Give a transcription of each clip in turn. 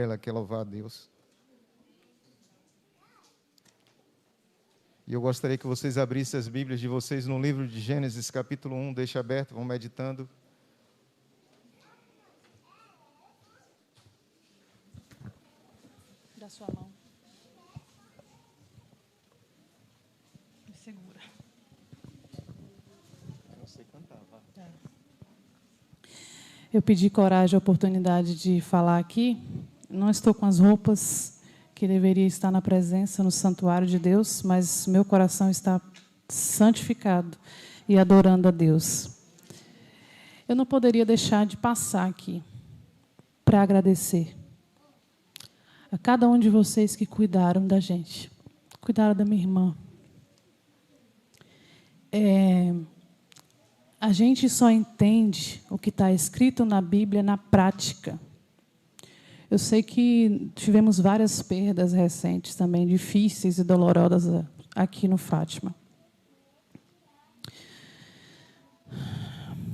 Ela quer louvar a Deus. E eu gostaria que vocês abrissem as Bíblias de vocês no livro de Gênesis, capítulo 1. Deixa aberto, vão meditando. Da sua mão. Me segura. Eu não sei cantar, vá. Eu pedi coragem a oportunidade de falar aqui. Não estou com as roupas que deveria estar na presença, no santuário de Deus, mas meu coração está santificado e adorando a Deus. Eu não poderia deixar de passar aqui para agradecer a cada um de vocês que cuidaram da gente, cuidaram da minha irmã. A gente só entende o que está escrito na Bíblia na prática. Eu sei que tivemos várias perdas recentes também, difíceis e dolorosas aqui no Fátima.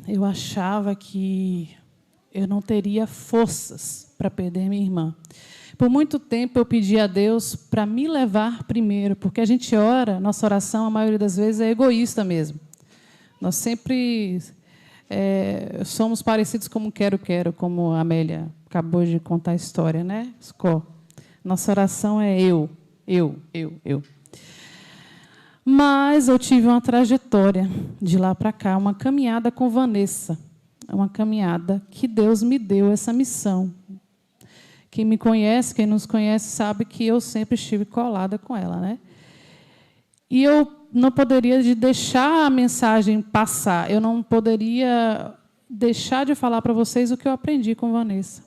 Eu achava que eu não teria forças para perder minha irmã. Por muito tempo eu pedi a Deus para me levar primeiro, porque a gente ora, nossa oração, a maioria das vezes, é egoísta mesmo. Nós sempre somos parecidos como quero, como a Amélia acabou de contar a história, né? Nossa oração é eu. Mas eu tive uma trajetória de lá para cá, uma caminhada com Vanessa, uma caminhada que Deus me deu essa missão. Quem me conhece, quem nos conhece, sabe que eu sempre estive colada com ela, né? E eu não poderia deixar a mensagem passar, eu não poderia deixar de falar para vocês o que eu aprendi com Vanessa.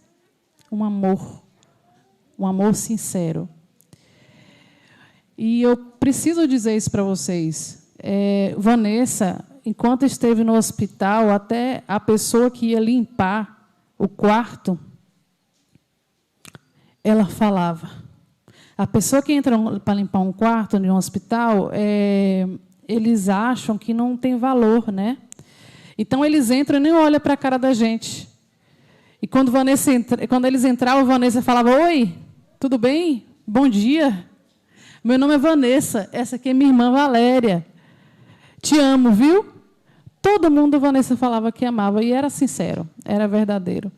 Um amor sincero. E eu preciso dizer isso para vocês. Vanessa, enquanto esteve no hospital, até a pessoa que ia limpar o quarto, ela falava. A pessoa que entra para limpar um quarto em um hospital, eles acham que não tem valor, né? Então, eles entram e nem olham para a cara da gente. E quando eles entravam, Vanessa falava: oi, tudo bem? Bom dia. Meu nome é Vanessa, essa aqui é minha irmã Valéria. Te amo, viu? Todo mundo, Vanessa falava que amava, e era sincero, era verdadeiro.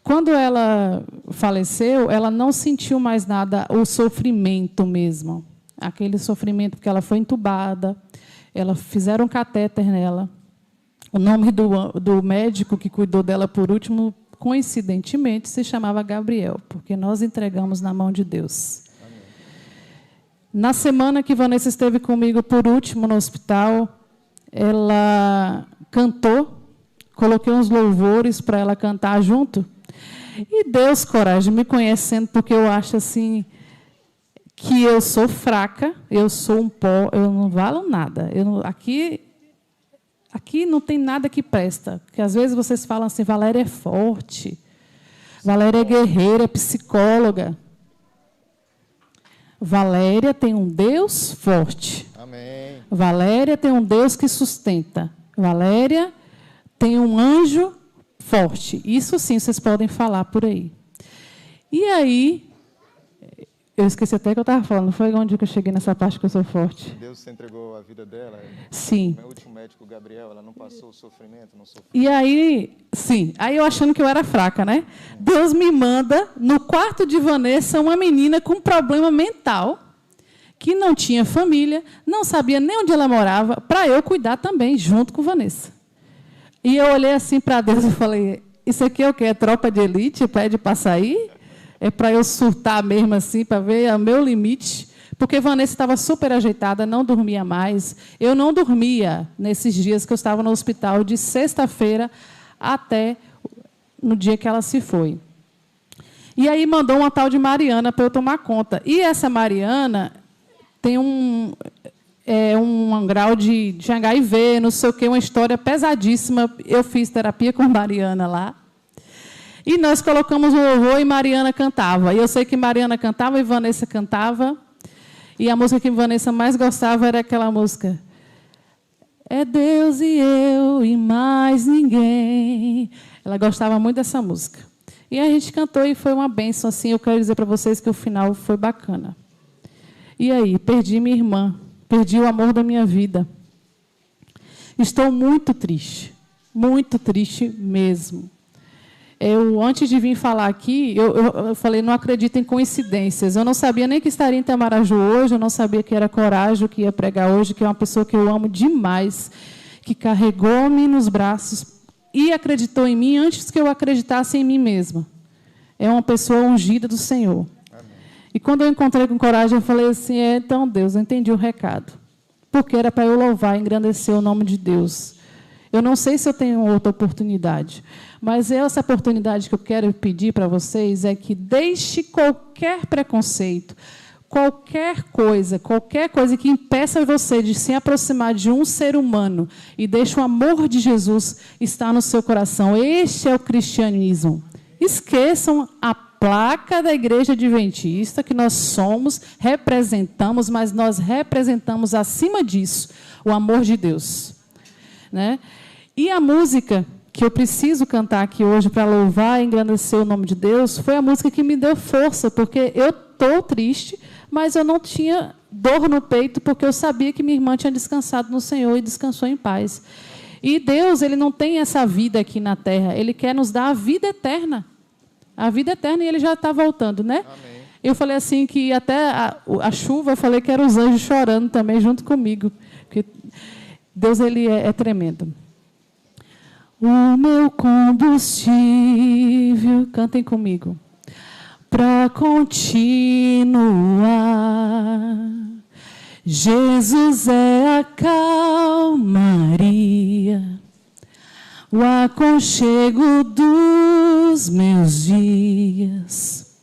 Quando ela faleceu, ela não sentiu mais nada, o sofrimento mesmo. Aquele sofrimento, porque ela foi entubada, fizeram um catéter nela. O nome do médico que cuidou dela por último, coincidentemente, se chamava Gabriel, porque nós entregamos na mão de Deus. Amém. Na semana que Vanessa esteve comigo por último no hospital, ela cantou, coloquei uns louvores para ela cantar junto. E Deus, coragem, me conhecendo, porque eu acho assim que eu sou fraca, eu sou um pó, eu não valo nada. Aqui não tem nada que presta. Porque às vezes vocês falam assim: Valéria é forte, Valéria é guerreira, é psicóloga. Valéria tem um Deus forte. Amém. Valéria tem um Deus que sustenta. Valéria tem um anjo forte. Isso sim, vocês podem falar por aí. E aí, eu esqueci até que eu estava falando, foi onde que eu cheguei nessa parte que eu sou forte? Deus se entregou a vida dela. Sim. O meu último médico, Gabriel, ela não passou o sofrimento, não sofreu. E aí, sim, aí eu achando que eu era fraca, né? Deus me manda, no quarto de Vanessa, uma menina com problema mental, que não tinha família, não sabia nem onde ela morava, para eu cuidar também, junto com Vanessa. E eu olhei assim para Deus e falei: isso aqui é o quê? É tropa de elite? Pede para sair? É para eu surtar mesmo assim, para ver o meu limite? Porque Vanessa estava super ajeitada, não dormia mais. Eu não dormia nesses dias que eu estava no hospital, de sexta-feira até no dia que ela se foi. E aí mandou uma tal de Mariana para eu tomar conta. E essa Mariana tem um grau de HIV, não sei o quê, uma história pesadíssima. Eu fiz terapia com Mariana lá. E nós colocamos um louvor e Mariana cantava. E eu sei que Mariana cantava e Vanessa cantava. E a música que Vanessa mais gostava era aquela música: é Deus e eu e mais ninguém. Ela gostava muito dessa música. E a gente cantou e foi uma bênção. Assim, eu quero dizer para vocês que o final foi bacana. E aí, perdi minha irmã, perdi o amor da minha vida. Estou muito triste mesmo. Antes de vir falar aqui, eu falei, não acredito em coincidências. Eu não sabia nem que estaria em Itamaraju hoje, eu não sabia que era Corajo que ia pregar hoje, que é uma pessoa que eu amo demais, que carregou-me nos braços e acreditou em mim antes que eu acreditasse em mim mesma. É uma pessoa ungida do Senhor. Amém. E quando eu encontrei com Coragem, eu falei assim, então, Deus, eu entendi o recado. Porque era para eu louvar e engrandecer o nome de Deus. Eu não sei se eu tenho outra oportunidade, mas essa oportunidade que eu quero pedir para vocês é que deixe qualquer preconceito, qualquer coisa que impeça você de se aproximar de um ser humano e deixe o amor de Jesus estar no seu coração. Este é o cristianismo. Esqueçam a placa da Igreja Adventista, que nós somos, representamos, mas nós representamos, acima disso, o amor de Deus. Né? E a música que eu preciso cantar aqui hoje para louvar e engrandecer o nome de Deus foi a música que me deu força, porque eu estou triste, mas eu não tinha dor no peito, porque eu sabia que minha irmã tinha descansado no Senhor e descansou em paz. E Deus, Ele não tem essa vida aqui na terra, Ele quer nos dar a vida eterna. A vida eterna, e Ele já está voltando, né? Amém. Eu falei assim, que até a chuva, eu falei que eram os anjos chorando também junto comigo, porque Deus, Ele é tremendo. O meu combustível, cantem comigo, para continuar. Jesus é a calmaria, o aconchego dos meus dias,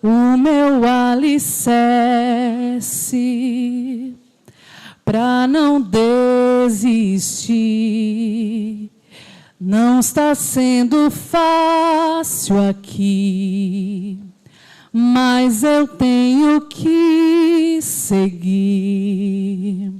o meu alicerce, para não desistir. Não está sendo fácil aqui, mas eu tenho que seguir.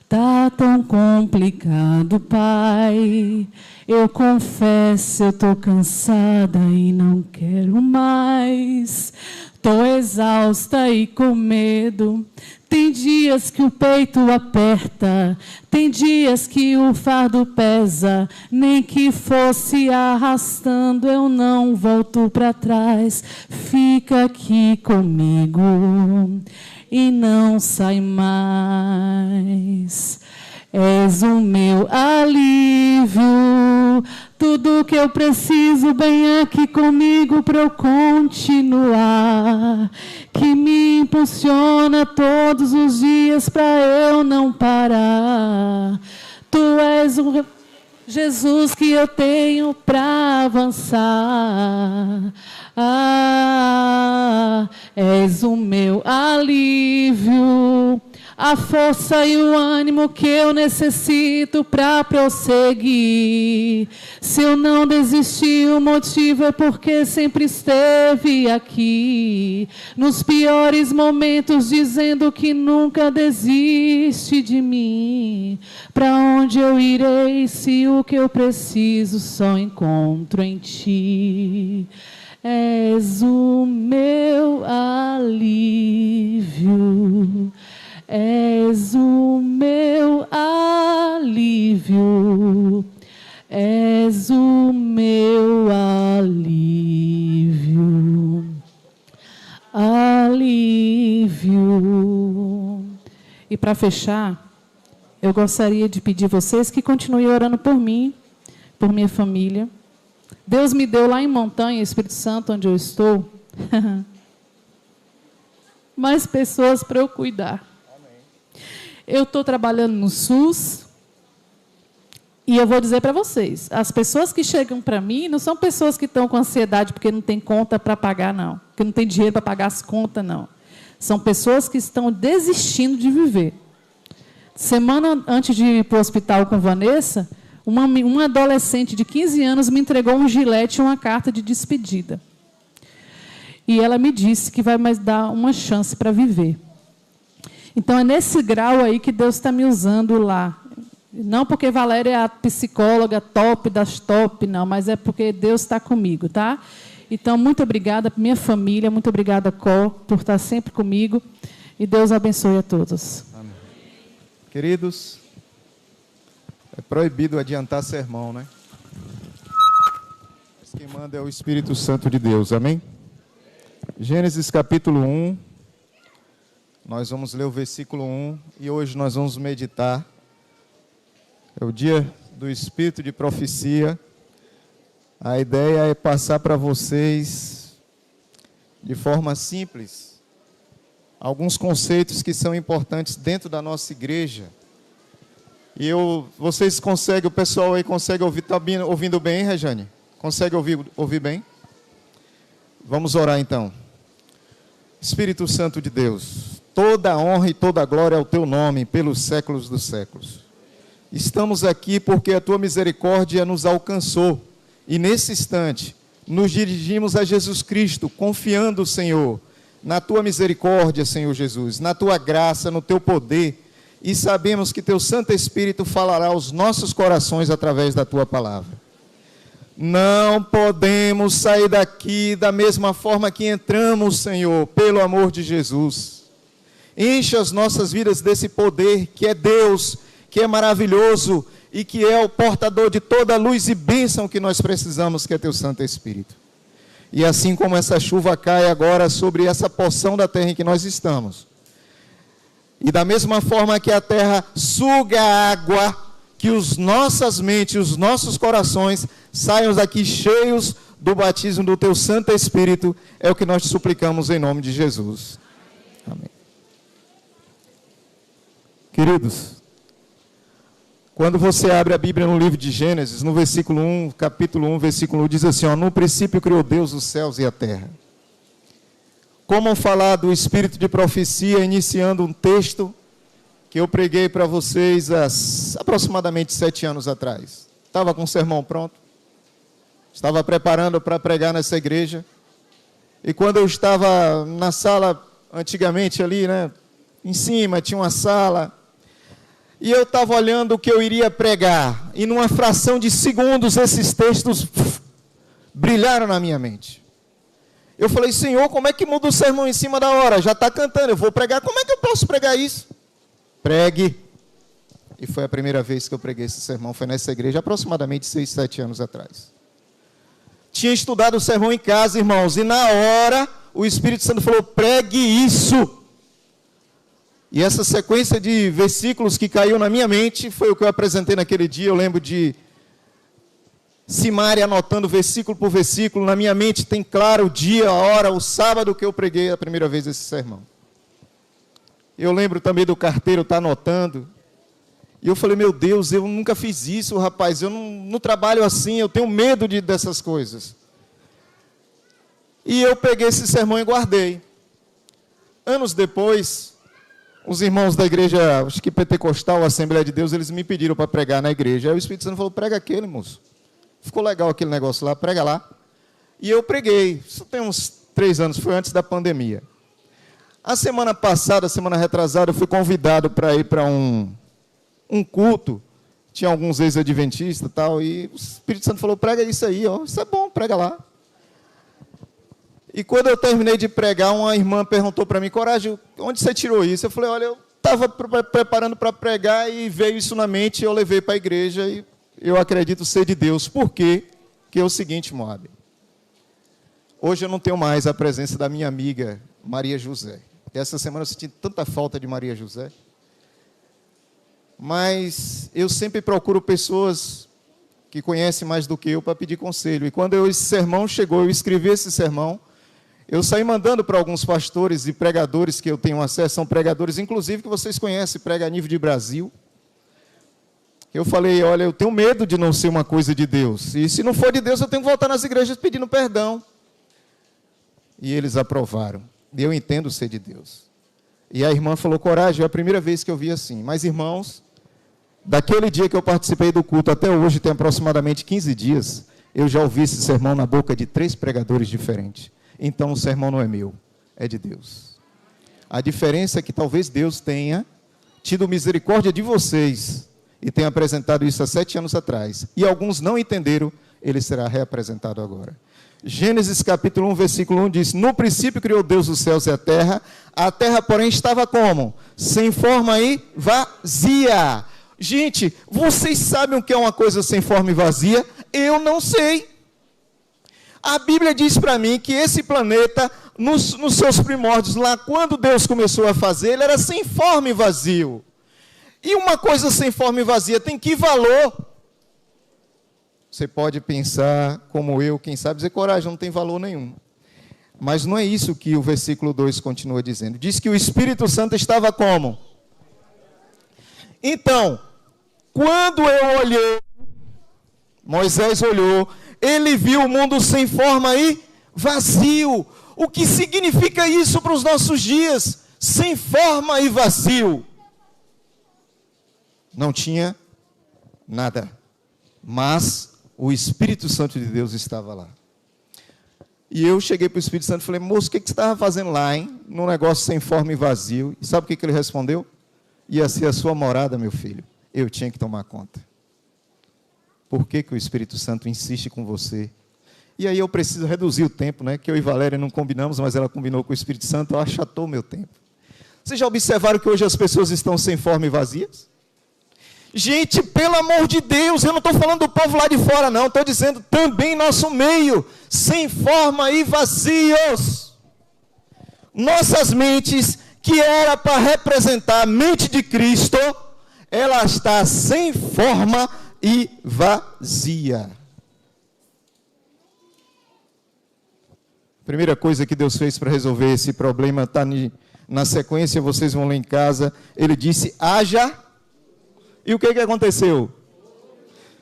Tá tão complicado, Pai. Eu confesso, eu tô cansada e não quero mais. Tô exausta e com medo. Tem dias que o peito aperta, tem dias que o fardo pesa, nem que fosse arrastando, eu não volto para trás. Fica aqui comigo e não sai mais. És o meu alívio, tudo que eu preciso bem aqui comigo para eu continuar, que me impulsiona todos os dias para eu não parar. Tu és o Jesus que eu tenho para avançar. És o meu alívio, a força e o ânimo que eu necessito para prosseguir. Se eu não desisti, o motivo é porque sempre esteve aqui, nos piores momentos, dizendo que nunca desiste de mim. Para onde eu irei se o que eu preciso só encontro em Ti? És o meu alívio. És o meu alívio, és o meu alívio, alívio. E para fechar, eu gostaria de pedir a vocês que continuem orando por mim, por minha família. Deus me deu lá em Montanha, Espírito Santo, onde eu estou, mais pessoas para eu cuidar. Eu estou trabalhando no SUS e eu vou dizer para vocês, as pessoas que chegam para mim não são pessoas que estão com ansiedade porque não tem conta para pagar, não. Porque não tem dinheiro para pagar as contas, não. São pessoas que estão desistindo de viver. Semana antes de ir para o hospital com Vanessa, uma adolescente de 15 anos me entregou um gilete e uma carta de despedida. E ela me disse que vai mais dar uma chance para viver. Então, é nesse grau aí que Deus está me usando lá, Não porque Valéria é a psicóloga top das top, não, mas é porque Deus está comigo, tá? Então, muito obrigada, minha família, muito obrigada, Có, por estar sempre comigo. E Deus abençoe a todos. Amém. Queridos, é proibido adiantar sermão, né? Mas quem manda é o Espírito Santo de Deus, amém? Gênesis capítulo 1, nós vamos ler o versículo 1 e hoje nós vamos meditar. É o dia do Espírito de Profecia. A ideia é passar para vocês, de forma simples, alguns conceitos que são importantes dentro da nossa igreja. E vocês conseguem, o pessoal aí consegue ouvir, está ouvindo bem, Rejane? Consegue ouvir bem? Vamos orar então. Espírito Santo de Deus, toda a honra e toda a glória ao teu nome pelos séculos dos séculos. Estamos aqui porque a tua misericórdia nos alcançou. E nesse instante, nos dirigimos a Jesus Cristo, confiando, Senhor, na tua misericórdia, Senhor Jesus, na tua graça, no teu poder. E sabemos que teu Santo Espírito falará aos nossos corações através da tua palavra. Não podemos sair daqui da mesma forma que entramos, Senhor, pelo amor de Jesus. Enche as nossas vidas desse poder que é Deus, que é maravilhoso e que é o portador de toda a luz e bênção que nós precisamos, que é teu Santo Espírito. E assim como essa chuva cai agora sobre essa porção da terra em que nós estamos, e da mesma forma que a terra suga a água, que as nossas mentes, os nossos corações saiam daqui cheios do batismo do teu Santo Espírito, é o que nós te suplicamos em nome de Jesus. Amém. Queridos, quando você abre a Bíblia no livro de Gênesis, no versículo 1, capítulo 1, versículo 1, diz assim, ó, no princípio criou Deus os céus e a terra. Como falar do espírito de profecia, iniciando um texto que eu preguei para vocês há aproximadamente 7 anos atrás. Estava com o sermão pronto, estava preparando para pregar nessa igreja, e quando eu estava na sala, antigamente ali, né, em cima tinha uma sala, e eu estava olhando o que eu iria pregar, e numa fração de segundos esses textos brilharam na minha mente. Eu falei, Senhor, como é que muda o sermão em cima da hora? Já está cantando, eu vou pregar, como é que eu posso pregar isso? Pregue. E foi a primeira vez que eu preguei esse sermão, foi nessa igreja, aproximadamente 6, 7 anos atrás. Tinha estudado o sermão em casa, irmãos, e na hora o Espírito Santo falou, pregue isso. E essa sequência de versículos que caiu na minha mente, foi o que eu apresentei naquele dia. Eu lembro de Simária anotando versículo por versículo, na minha mente tem claro o dia, a hora, o sábado que eu preguei a primeira vez esse sermão. Eu lembro também do carteiro estar anotando, e eu falei, meu Deus, eu nunca fiz isso, rapaz, eu não trabalho assim, eu tenho medo dessas coisas. E eu peguei esse sermão e guardei. Anos depois, os irmãos da igreja, acho que pentecostal, Assembleia de Deus, eles me pediram para pregar na igreja. Aí o Espírito Santo falou, prega aquele, moço. Ficou legal aquele negócio lá, prega lá. E eu preguei, isso tem uns 3 anos, foi antes da pandemia. A semana passada, semana retrasada, eu fui convidado para ir para um culto. Tinha alguns ex-adventistas e tal, e o Espírito Santo falou, prega isso aí, ó, isso é bom, prega lá. E quando eu terminei de pregar, uma irmã perguntou para mim, Coragem, onde você tirou isso? Eu falei, olha, eu estava preparando para pregar e veio isso na mente, e eu levei para a igreja e eu acredito ser de Deus. Por quê? Que é o seguinte, Moab. Hoje eu não tenho mais a presença da minha amiga Maria José. Essa semana eu senti tanta falta de Maria José. Mas eu sempre procuro pessoas que conhecem mais do que eu para pedir conselho. E quando esse sermão chegou, eu escrevi esse sermão, eu saí mandando para alguns pastores e pregadores que eu tenho acesso, são pregadores, inclusive, que vocês conhecem, prega a nível de Brasil. Eu falei, olha, eu tenho medo de não ser uma coisa de Deus. E se não for de Deus, eu tenho que voltar nas igrejas pedindo perdão. E eles aprovaram. E eu entendo ser de Deus. E a irmã falou, Coragem, é a primeira vez que eu vi assim. Mas, irmãos, daquele dia que eu participei do culto até hoje, tem aproximadamente 15 dias, eu já ouvi esse sermão na boca de 3 pregadores diferentes. Então, o sermão não é meu, é de Deus. A diferença é que talvez Deus tenha tido misericórdia de vocês e tenho apresentado isso há 7 anos atrás. E alguns não entenderam, ele será reapresentado agora. Gênesis capítulo 1, versículo 1 diz: no princípio criou Deus os céus e a terra porém estava como? Sem forma e vazia. Gente, vocês sabem o que é uma coisa sem forma e vazia? Eu não sei. A Bíblia diz para mim que esse planeta, nos seus primórdios, lá quando Deus começou a fazer, ele era sem forma e vazio. E uma coisa sem forma e vazia tem que valor? Você pode pensar como eu, quem sabe dizer coragem, não tem valor nenhum. Mas não é isso que o versículo 2 continua dizendo. Diz que o Espírito Santo estava como? Então, quando eu olhei, Moisés olhou, ele viu o mundo sem forma e vazio. O que significa isso para os nossos dias? Sem forma e vazio. Não tinha nada, mas o Espírito Santo de Deus estava lá. E eu cheguei para o Espírito Santo e falei: moço, o que você estava fazendo lá, hein? Num negócio sem forma e vazio. E sabe o que ele respondeu? Ia ser a sua morada, meu filho. Eu tinha que tomar conta. Por que o Espírito Santo insiste com você? E aí eu preciso reduzir o tempo, né? Que eu e Valéria não combinamos, mas ela combinou com o Espírito Santo, ela achatou o meu tempo. Vocês já observaram que hoje as pessoas estão sem forma e vazias? Gente, pelo amor de Deus, eu não estou falando do povo lá de fora, não. Estou dizendo também nosso meio, sem forma e vazios. Nossas mentes, que era para representar a mente de Cristo, ela está sem forma e vazia. A primeira coisa que Deus fez para resolver esse problema está na sequência, vocês vão ler em casa. Ele disse: haja. E o que aconteceu?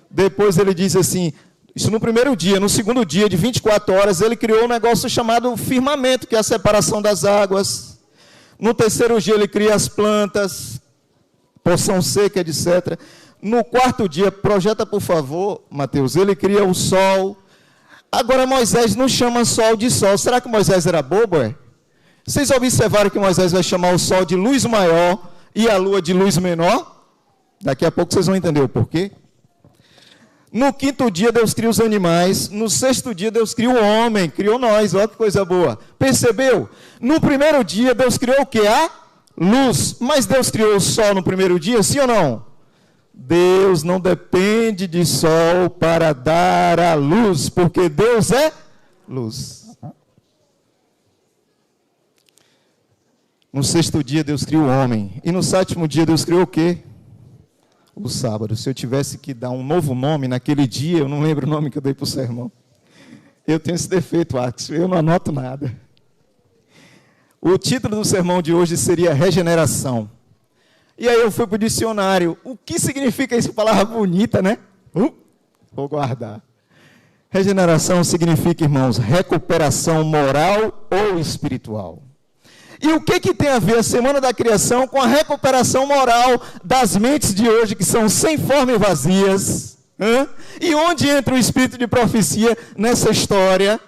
Depois ele diz assim, isso no primeiro dia. No segundo dia, de 24 horas, ele criou um negócio chamado firmamento, que é a separação das águas. No terceiro dia ele cria as plantas, porção seca, etc. No quarto dia, projeta por favor, Mateus, ele cria o sol. Agora Moisés não chama sol de sol. Será que Moisés era bobo? Vocês observaram que Moisés vai chamar o sol de luz maior e a lua de luz menor? Daqui a pouco vocês vão entender o porquê. No quinto dia Deus cria os animais. No sexto dia Deus cria o homem, criou nós, olha que coisa boa. Percebeu? No primeiro dia Deus criou o que? A luz. Mas Deus criou o sol no primeiro dia, sim ou não? Deus não depende de sol para dar a luz, porque Deus é luz. No sexto dia Deus criou o homem. E no sétimo dia Deus criou o quê? O sábado. Se eu tivesse que dar um novo nome naquele dia, eu não lembro o nome que eu dei para o sermão. Eu tenho esse defeito, Axel, eu não anoto nada. O título do sermão de hoje seria regeneração. E aí eu fui para o dicionário. O que significa essa palavra bonita, né? Vou guardar. Regeneração significa, irmãos, recuperação moral ou espiritual. E o que tem a ver a Semana da Criação com a recuperação moral das mentes de hoje, que são sem forma e vazias? E onde entra o espírito de profecia nessa história?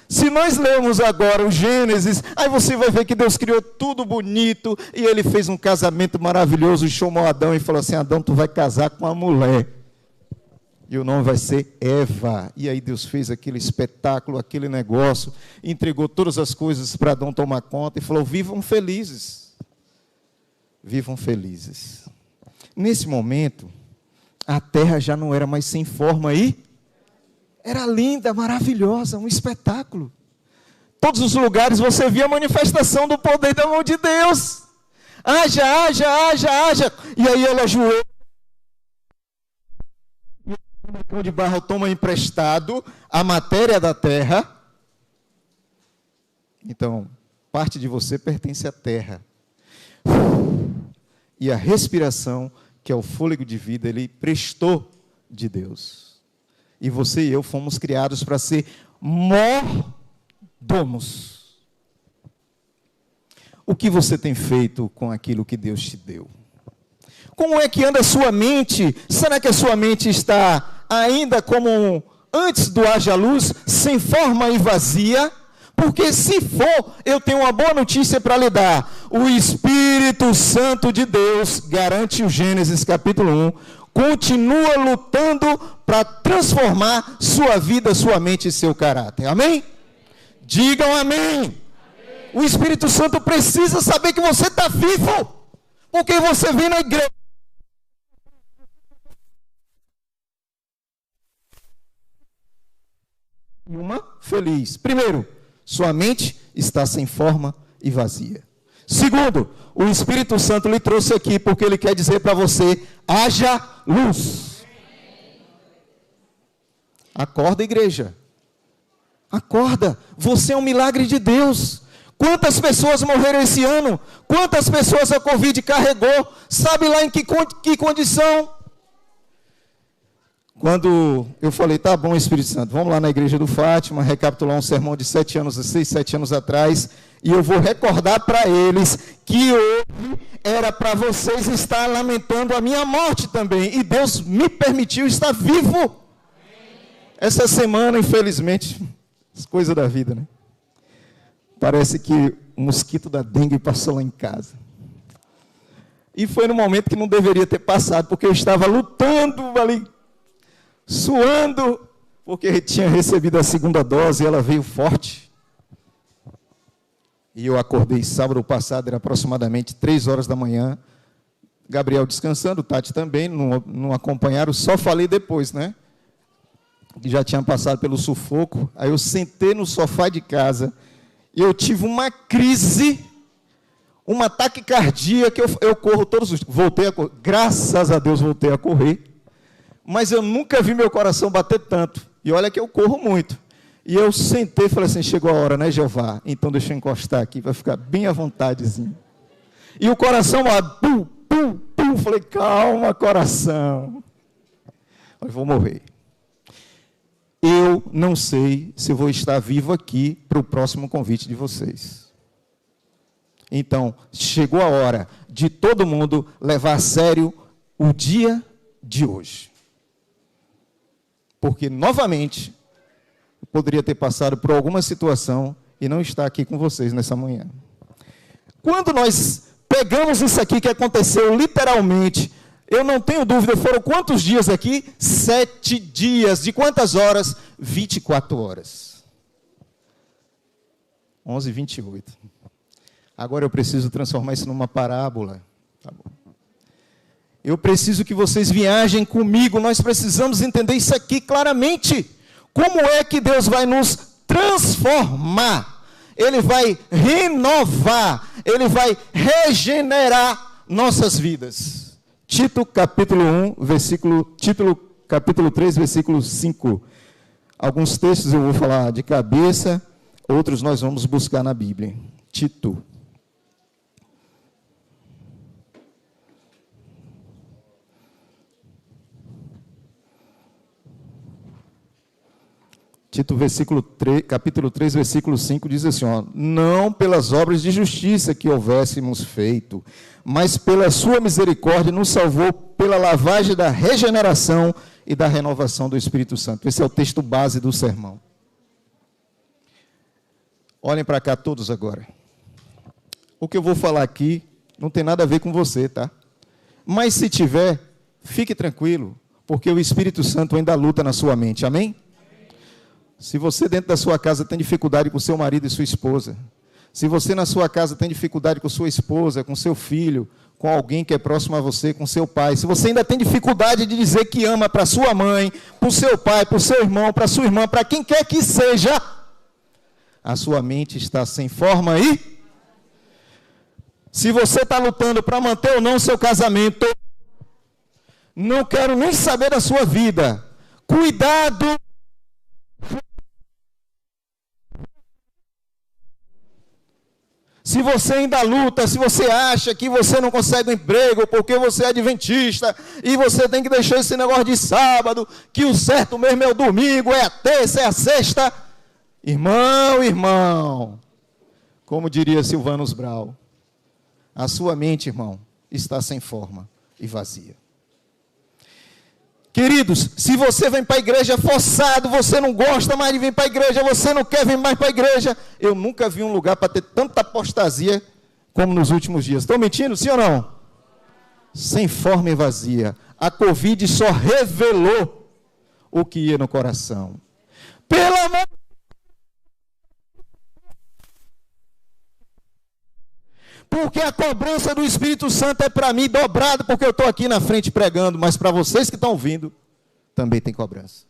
Se nós lermos agora o Gênesis, aí você vai ver que Deus criou tudo bonito, e Ele fez um casamento maravilhoso, chamou Adão e falou assim: Adão, tu vai casar com uma mulher. E o nome vai ser Eva. E aí Deus fez aquele espetáculo, aquele negócio, entregou todas as coisas para Adão tomar conta e falou: vivam felizes. Vivam felizes. Nesse momento, a terra já não era mais sem forma e era linda, maravilhosa, um espetáculo. Todos os lugares você via a manifestação do poder da mão de Deus. Haja, haja, haja, haja. E aí ela ajoelha. O pão de barro toma emprestado a matéria da terra. Então, parte de você pertence à terra. E a respiração, que é o fôlego de vida, ele prestou de Deus. E você e eu fomos criados para ser mordomos. O que você tem feito com aquilo que Deus te deu? Como é que anda a sua mente? Será que a sua mente está ainda como antes do haja luz, sem forma e vazia? Porque se for, eu tenho uma boa notícia para lhe dar. O Espírito Santo de Deus, garante o Gênesis capítulo 1, continua lutando para transformar sua vida, sua mente e seu caráter. Amém? Digam amém. O Espírito Santo precisa saber que você está vivo, porque você vem na igreja. Uma feliz. Primeiro, sua mente está sem forma e vazia. Segundo, o Espírito Santo lhe trouxe aqui porque ele quer dizer para você: haja luz. Acorda, igreja. Acorda. Você é um milagre de Deus. Quantas pessoas morreram esse ano? Quantas pessoas a Covid carregou? Sabe lá em que condição? Quando eu falei, tá bom, Espírito Santo, vamos lá na igreja do Fátima, recapitular um sermão de 6, 7 anos atrás, e eu vou recordar para eles que hoje era para vocês estar lamentando a minha morte também, e Deus me permitiu estar vivo. Essa semana, infelizmente, as coisas da vida, né? Parece que o mosquito da dengue passou lá em casa. E foi no momento que não deveria ter passado, porque eu estava lutando ali, suando, porque tinha recebido a segunda dose e ela veio forte. E eu acordei sábado passado, era aproximadamente 3 horas da manhã. Gabriel descansando, Tati também, não acompanharam, só falei depois, né? Que já tinha passado pelo sufoco. Aí eu sentei no sofá de casa e eu tive uma crise, uma taquicardia, que eu corro todos os dias. Voltei a correr, graças a Deus voltei a correr. Mas eu nunca vi meu coração bater tanto. E olha que eu corro muito. E eu sentei e falei assim, chegou a hora, né, Jeová? Então deixa eu encostar aqui, vai ficar bem à vontadezinho. E o coração lá, pum, pum, pum. Falei, calma, coração. Eu vou morrer. Eu não sei se eu vou estar vivo aqui para o próximo convite de vocês. Então, chegou a hora de todo mundo levar a sério o dia de hoje. Porque, novamente, eu poderia ter passado por alguma situação e não estar aqui com vocês nessa manhã. Quando nós pegamos isso aqui que aconteceu literalmente, eu não tenho dúvida, foram quantos dias aqui? 7 dias. De quantas horas? 24 horas. 11h28. Agora eu preciso transformar isso numa parábola. Tá bom. Eu preciso que vocês viajem comigo, nós precisamos entender isso aqui claramente. Como é que Deus vai nos transformar? Ele vai renovar, Ele vai regenerar nossas vidas. Tito capítulo 1, capítulo 3, versículo 5. Alguns textos eu vou falar de cabeça, outros nós vamos buscar na Bíblia. Tito. Tito, capítulo 3, versículo 5, diz assim, ó, não pelas obras de justiça que houvéssemos feito, mas pela sua misericórdia nos salvou pela lavagem da regeneração e da renovação do Espírito Santo. Esse é o texto base do sermão. Olhem para cá todos agora. O que eu vou falar aqui não tem nada a ver com você, tá? Mas se tiver, fique tranquilo, porque o Espírito Santo ainda luta na sua mente, amém? Se você dentro da sua casa tem dificuldade com seu marido e sua esposa, se você na sua casa tem dificuldade com sua esposa, com seu filho, com alguém que é próximo a você, com seu pai, se você ainda tem dificuldade de dizer que ama para sua mãe, para o seu pai, para o seu irmão, para sua irmã, para quem quer que seja, a sua mente está sem forma aí. Se você está lutando para manter ou não o seu casamento, não quero nem saber da sua vida. Cuidado. Se você ainda luta, se você acha que você não consegue um emprego porque você é adventista e você tem que deixar esse negócio de sábado, que o certo mesmo é o domingo, é a terça, é a sexta. Irmão, como diria Silvanus Brau, a sua mente, irmão, está sem forma e vazia. Queridos, se você vem para a igreja forçado, você não gosta mais de vir para a igreja, você não quer vir mais para a igreja, eu nunca vi um lugar para ter tanta apostasia como nos últimos dias. Estou mentindo, sim ou não? sem forma e vazia. A Covid só revelou o que ia no coração. Pelo amor. Porque a cobrança do Espírito Santo é para mim dobrado, porque eu estou aqui na frente pregando, mas para vocês que estão ouvindo, também tem cobrança.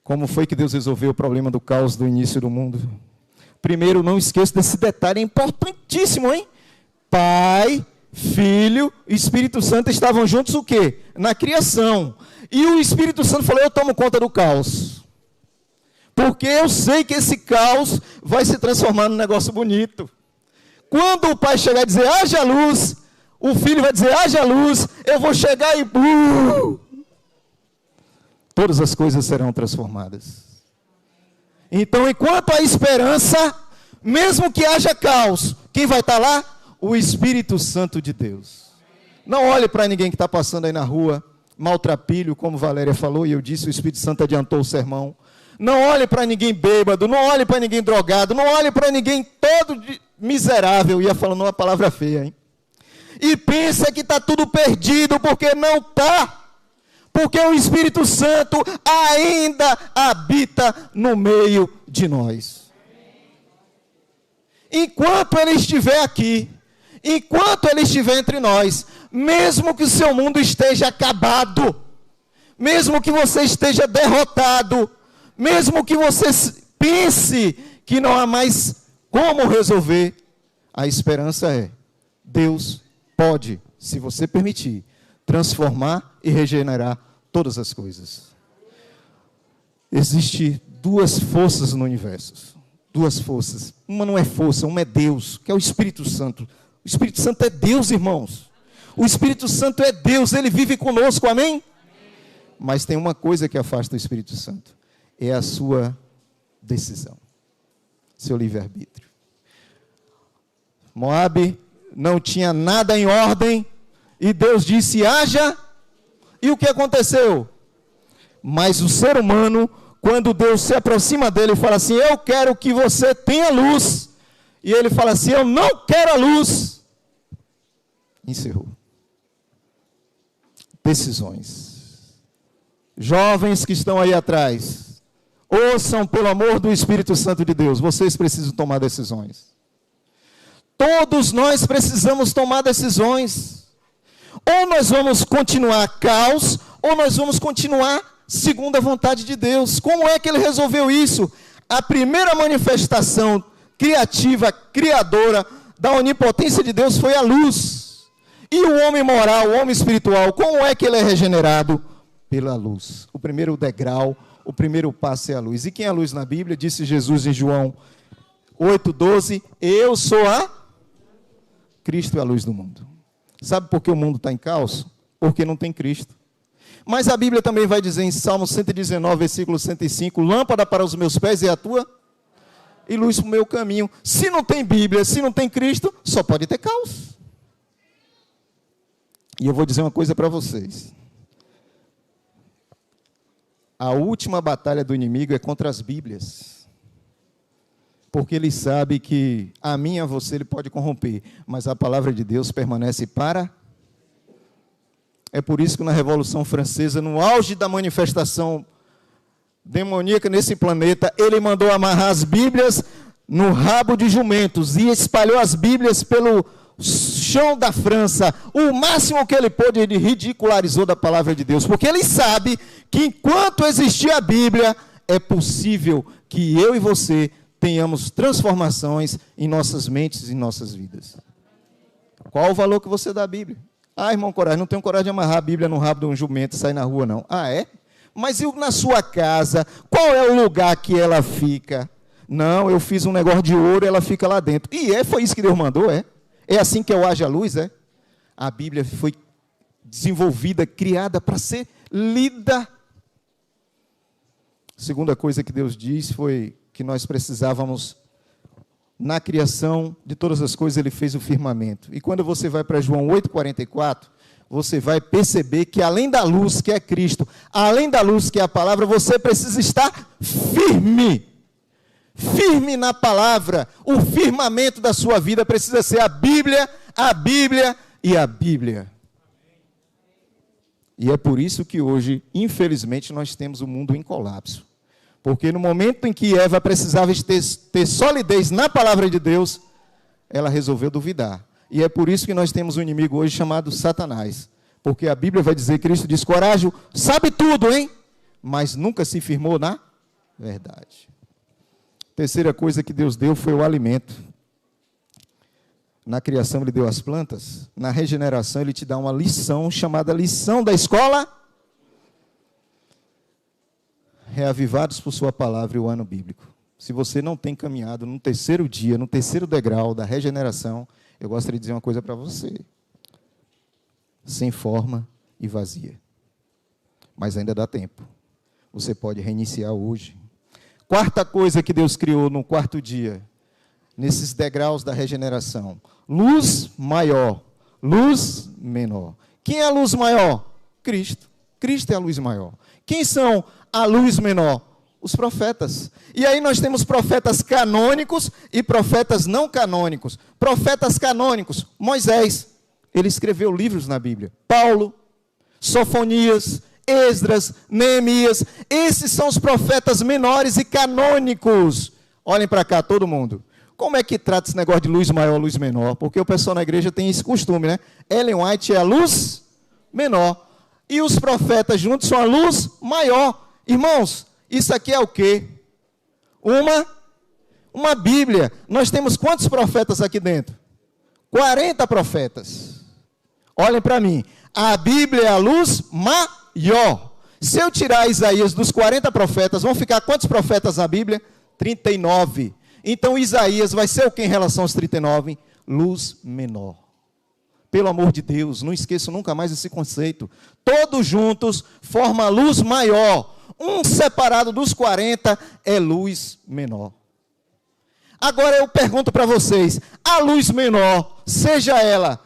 Como foi que Deus resolveu o problema do caos do início do mundo? Primeiro, não esqueça desse detalhe, é importantíssimo, hein? Pai, Filho e Espírito Santo estavam juntos o quê? Na criação. E o Espírito Santo falou, eu tomo conta do caos. Porque eu sei que esse caos vai se transformar num negócio bonito. Quando o pai chegar e dizer, haja luz, o filho vai dizer, haja luz, eu vou chegar e... todas as coisas serão transformadas. Então, enquanto há esperança, mesmo que haja caos, quem vai estar lá? O Espírito Santo de Deus. Não olhe para ninguém que está passando aí na rua, maltrapilho, como Valéria falou, e eu disse, o Espírito Santo adiantou o sermão. Não olhe para ninguém bêbado, não olhe para ninguém drogado, não olhe para ninguém todo miserável, ia falando uma palavra feia, hein? E pensa que está tudo perdido, porque não está. Porque o Espírito Santo ainda habita no meio de nós. Enquanto Ele estiver aqui, enquanto Ele estiver entre nós, mesmo que o seu mundo esteja acabado, mesmo que você esteja derrotado, mesmo que você pense que não há mais como resolver, a esperança é, Deus pode, se você permitir, transformar e regenerar todas as coisas. Existem duas forças no universo. Duas forças. Uma não é força, uma é Deus, que é o Espírito Santo. O Espírito Santo é Deus, irmãos. O Espírito Santo é Deus, Ele vive conosco, amém? Mas tem uma coisa que afasta o Espírito Santo. É a sua decisão. Seu livre-arbítrio. Moabe não tinha nada em ordem. E Deus disse, haja. E o que aconteceu? Mas o ser humano, quando Deus se aproxima dele e fala assim, eu quero que você tenha luz. E ele fala assim, eu não quero a luz. Encerrou. Decisões. Jovens que estão aí atrás, ouçam pelo amor do Espírito Santo de Deus, vocês precisam tomar decisões. Todos nós precisamos tomar decisões. Ou nós vamos continuar caos, ou nós vamos continuar segundo a vontade de Deus. Como é que Ele resolveu isso? A primeira manifestação criativa, criadora da onipotência de Deus foi a luz. E o homem moral, o homem espiritual, como é que ele é regenerado? Pela luz. O primeiro degrau, o primeiro passo é a luz. E quem é a luz na Bíblia? Disse Jesus em João 8,12, eu sou a Cristo é a luz do mundo. Sabe por que o mundo está em caos? Porque não tem Cristo. Mas a Bíblia também vai dizer em Salmo 119, versículo 105, lâmpada para os meus pés é a tua e luz para o meu caminho. Se não tem Bíblia, se não tem Cristo, só pode ter caos. E eu vou dizer uma coisa para vocês. A última batalha do inimigo é contra as Bíblias. Porque ele sabe que a mim e a você ele pode corromper, mas a palavra de Deus permanece para. É por isso que na Revolução Francesa, no auge da manifestação demoníaca nesse planeta, ele mandou amarrar as Bíblias no rabo de jumentos e espalhou as Bíblias pelo chão da França. O máximo que ele pôde, ele ridicularizou da palavra de Deus, porque ele sabe que enquanto existir a Bíblia, é possível que eu e você tenhamos transformações em nossas mentes e em nossas vidas. Qual o valor que você dá à Bíblia? Ah, irmão Coragem, não tenho coragem de amarrar a Bíblia no rabo de um jumento e sair na rua, não. Ah, é? Mas e na sua casa? Qual é o lugar que ela fica? Não, eu fiz um negócio de ouro e ela fica lá dentro. E foi isso que Deus mandou, é? É assim que eu haja a luz, é? A Bíblia foi desenvolvida, criada para ser lida. A segunda coisa que Deus disse foi que nós precisávamos, na criação de todas as coisas, Ele fez o firmamento. E quando você vai para João 8,44, você vai perceber que além da luz que é Cristo, além da luz que é a palavra, você precisa estar firme. firme na palavra. O firmamento da sua vida precisa ser a Bíblia, a Bíblia e a Bíblia. E é por isso que hoje, infelizmente, nós temos o mundo em colapso. Porque no momento em que Eva precisava ter solidez na palavra de Deus, ela resolveu duvidar. E é por isso que nós temos um inimigo hoje chamado Satanás. Porque a Bíblia vai dizer, Cristo diz, coragem, sabe tudo, hein? Mas nunca se firmou na verdade. Terceira coisa que Deus deu foi o alimento. Na criação Ele deu as plantas. Na regeneração Ele te dá uma lição chamada lição da escola. Reavivados por sua palavra e o ano bíblico. Se você não tem caminhado no terceiro dia, no terceiro degrau da regeneração, eu gostaria de dizer uma coisa para você. Sem forma e vazia. Mas ainda dá tempo. Você pode reiniciar hoje. Quarta coisa que Deus criou no quarto dia, nesses degraus da regeneração. Luz maior, luz menor. Quem é a luz maior? Cristo. Cristo é a luz maior. Quem são a luz menor? Os profetas. E aí nós temos profetas canônicos e profetas não canônicos. Profetas canônicos, Moisés, ele escreveu livros na Bíblia. Paulo, Sofonias, Esdras, Neemias, esses são os profetas menores e canônicos. Olhem para cá, todo mundo. Como é que trata esse negócio de luz maior, luz menor? Porque o pessoal na igreja tem esse costume, né? Ellen White é a luz menor. E os profetas juntos são a luz maior. Irmãos, isso aqui é o quê? Uma Bíblia. Nós temos quantos profetas aqui dentro? 40 profetas. Olhem para mim. A Bíblia é a luz maior. Se eu tirar Isaías dos 40 profetas, vão ficar quantos profetas na Bíblia? 39. Então Isaías vai ser o que em relação aos 39? Luz menor. Pelo amor de Deus, não esqueçam nunca mais esse conceito. Todos juntos formam a luz maior. Um separado dos 40 é luz menor. Agora eu pergunto para vocês, a luz menor, seja ela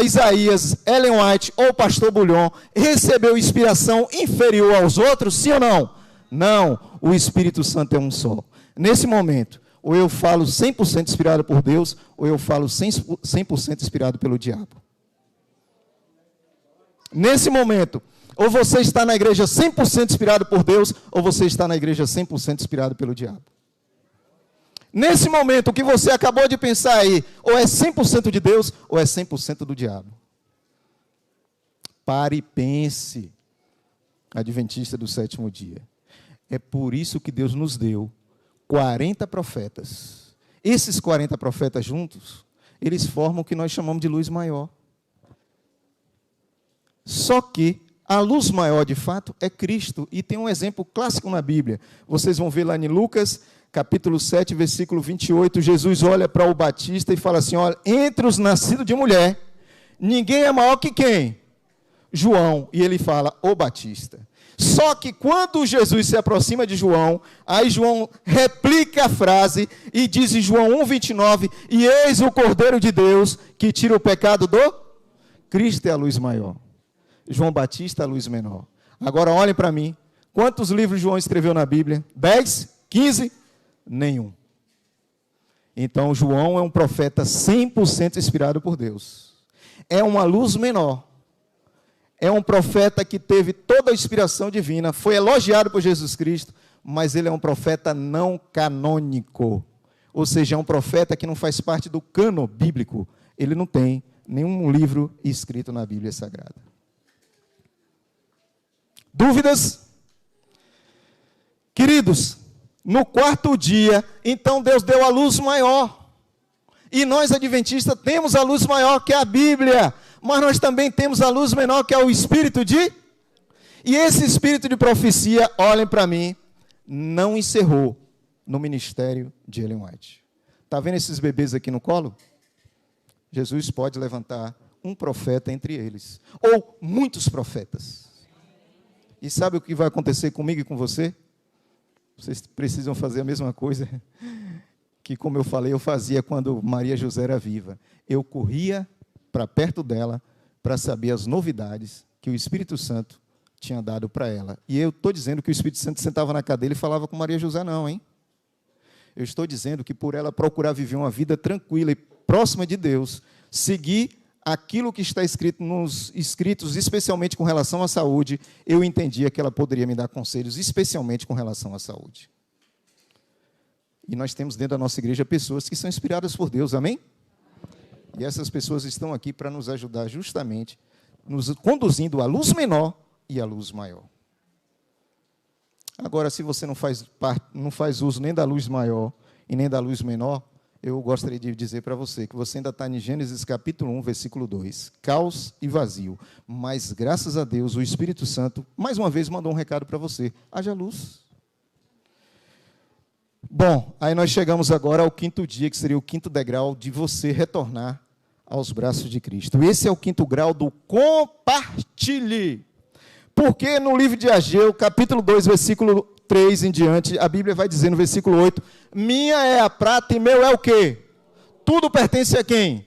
Isaías, Ellen White ou Pastor Bulhon, recebeu inspiração inferior aos outros, sim ou não? Não, o Espírito Santo é um só. Nesse momento, ou eu falo 100% inspirado por Deus, ou eu falo 100% inspirado pelo diabo. Nesse momento, ou você está na igreja 100% inspirado por Deus, ou você está na igreja 100% inspirado pelo diabo. Nesse momento, o que você acabou de pensar aí, ou é 100% de Deus, ou é 100% do diabo. Pare e pense, adventista do sétimo dia. É por isso que Deus nos deu 40 profetas. Esses 40 profetas juntos, eles formam o que nós chamamos de luz maior. Só que a luz maior, de fato, é Cristo. E tem um exemplo clássico na Bíblia. Vocês vão ver lá em Lucas, capítulo 7, versículo 28. Jesus olha para o Batista e fala assim, olha, entre os nascidos de mulher, ninguém é maior que quem? João. E ele fala, o Batista. Só que quando Jesus se aproxima de João, aí João replica a frase e diz em João 1,29, e eis o Cordeiro de Deus que tira o pecado do... Cristo é a luz maior. João Batista, a luz menor. Agora olhem para mim. Quantos livros João escreveu na Bíblia? 10? 15? Nenhum. Então João é um profeta 100% inspirado por Deus. É uma luz menor. É um profeta que teve toda a inspiração divina. Foi elogiado por Jesus Cristo. Mas ele é um profeta não canônico. Ou seja, é um profeta que não faz parte do cano bíblico. Ele não tem nenhum livro escrito na Bíblia Sagrada. Dúvidas? Queridos, no quarto dia, então Deus deu a luz maior. E nós, adventistas, temos a luz maior, que é a Bíblia. Mas nós também temos a luz menor, que é o Espírito de... E esse Espírito de profecia, olhem para mim, não encerrou no ministério de Ellen White. Está vendo esses bebês aqui no colo? Jesus pode levantar um profeta entre eles. Ou muitos profetas. E sabe o que vai acontecer comigo e com você? Vocês precisam fazer a mesma coisa que, como eu falei, eu fazia quando Maria José era viva. Eu corria para perto dela para saber as novidades que o Espírito Santo tinha dado para ela. E eu estou dizendo que o Espírito Santo sentava na cadeira e falava com Maria José, não, hein? Eu estou dizendo que por ela procurar viver uma vida tranquila e próxima de Deus, seguir aquilo que está escrito nos escritos, especialmente com relação à saúde, eu entendia que ela poderia me dar conselhos, especialmente com relação à saúde. E nós temos dentro da nossa igreja pessoas que são inspiradas por Deus, amém? E essas pessoas estão aqui para nos ajudar justamente, nos conduzindo à luz menor e à luz maior. Agora, se você não faz uso nem da luz maior e nem da luz menor, eu gostaria de dizer para você que você ainda está em Gênesis capítulo 1, versículo 2, caos e vazio. Mas, graças a Deus, o Espírito Santo, mais uma vez, mandou um recado para você: haja luz. Bom, aí nós chegamos agora ao quinto dia, que seria o quinto degrau de você retornar aos braços de Cristo. Esse é o quinto grau do compartilhe. Porque no livro de Ageu, capítulo 2, versículo 3 em diante, a Bíblia vai dizer no versículo 8, minha é a prata e meu é o quê? Tudo pertence a quem?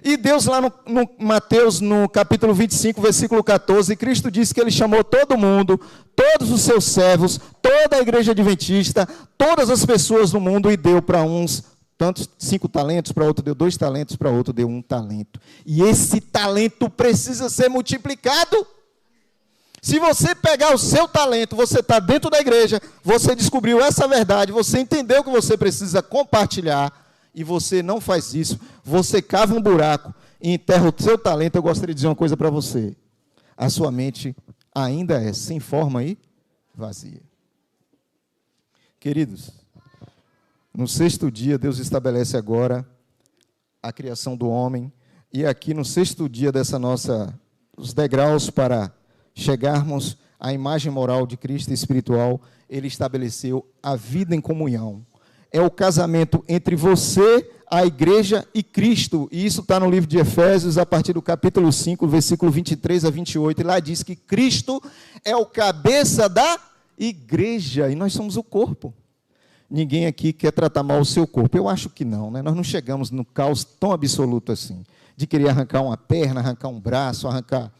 E Deus lá no Mateus, no capítulo 25, versículo 14, Cristo disse que Ele chamou todo mundo, todos os seus servos, toda a igreja adventista, todas as pessoas do mundo e deu para uns tantos 5 talentos, para outro deu 2 talentos, para outro deu 1 talento. E esse talento precisa ser multiplicado. Se você pegar o seu talento, você está dentro da igreja, você descobriu essa verdade, você entendeu que você precisa compartilhar, e você não faz isso, você cava um buraco e enterra o seu talento. Eu gostaria de dizer uma coisa para você: a sua mente ainda é sem forma e vazia. Queridos, no 6º dia, Deus estabelece agora a criação do homem, e aqui no 6º dia os degraus para chegarmos à imagem moral de Cristo espiritual, Ele estabeleceu a vida em comunhão. É o casamento entre você, a igreja e Cristo. E isso está no livro de Efésios, a partir do capítulo 5, versículo 23 a 28. E lá diz que Cristo é o cabeça da igreja. E nós somos o corpo. Ninguém aqui quer tratar mal o seu corpo. Eu acho que não, né? Nós não chegamos no caos tão absoluto assim, de querer arrancar uma perna, arrancar um braço, arrancar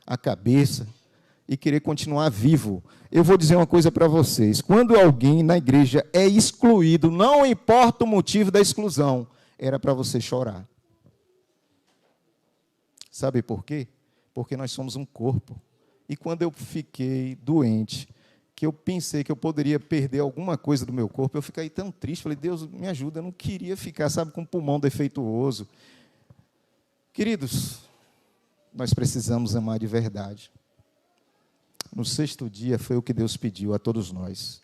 a cabeça e querer continuar vivo. Eu vou dizer uma coisa para vocês: quando alguém na igreja é excluído, não importa o motivo da exclusão, era para você chorar. Sabe por quê? Porque nós somos um corpo. E quando eu fiquei doente, que eu pensei que eu poderia perder alguma coisa do meu corpo, eu fiquei tão triste, falei: Deus, me ajuda, eu não queria ficar, sabe, com o pulmão defeituoso. Queridos, nós precisamos amar de verdade. No 6º dia foi o que Deus pediu a todos nós.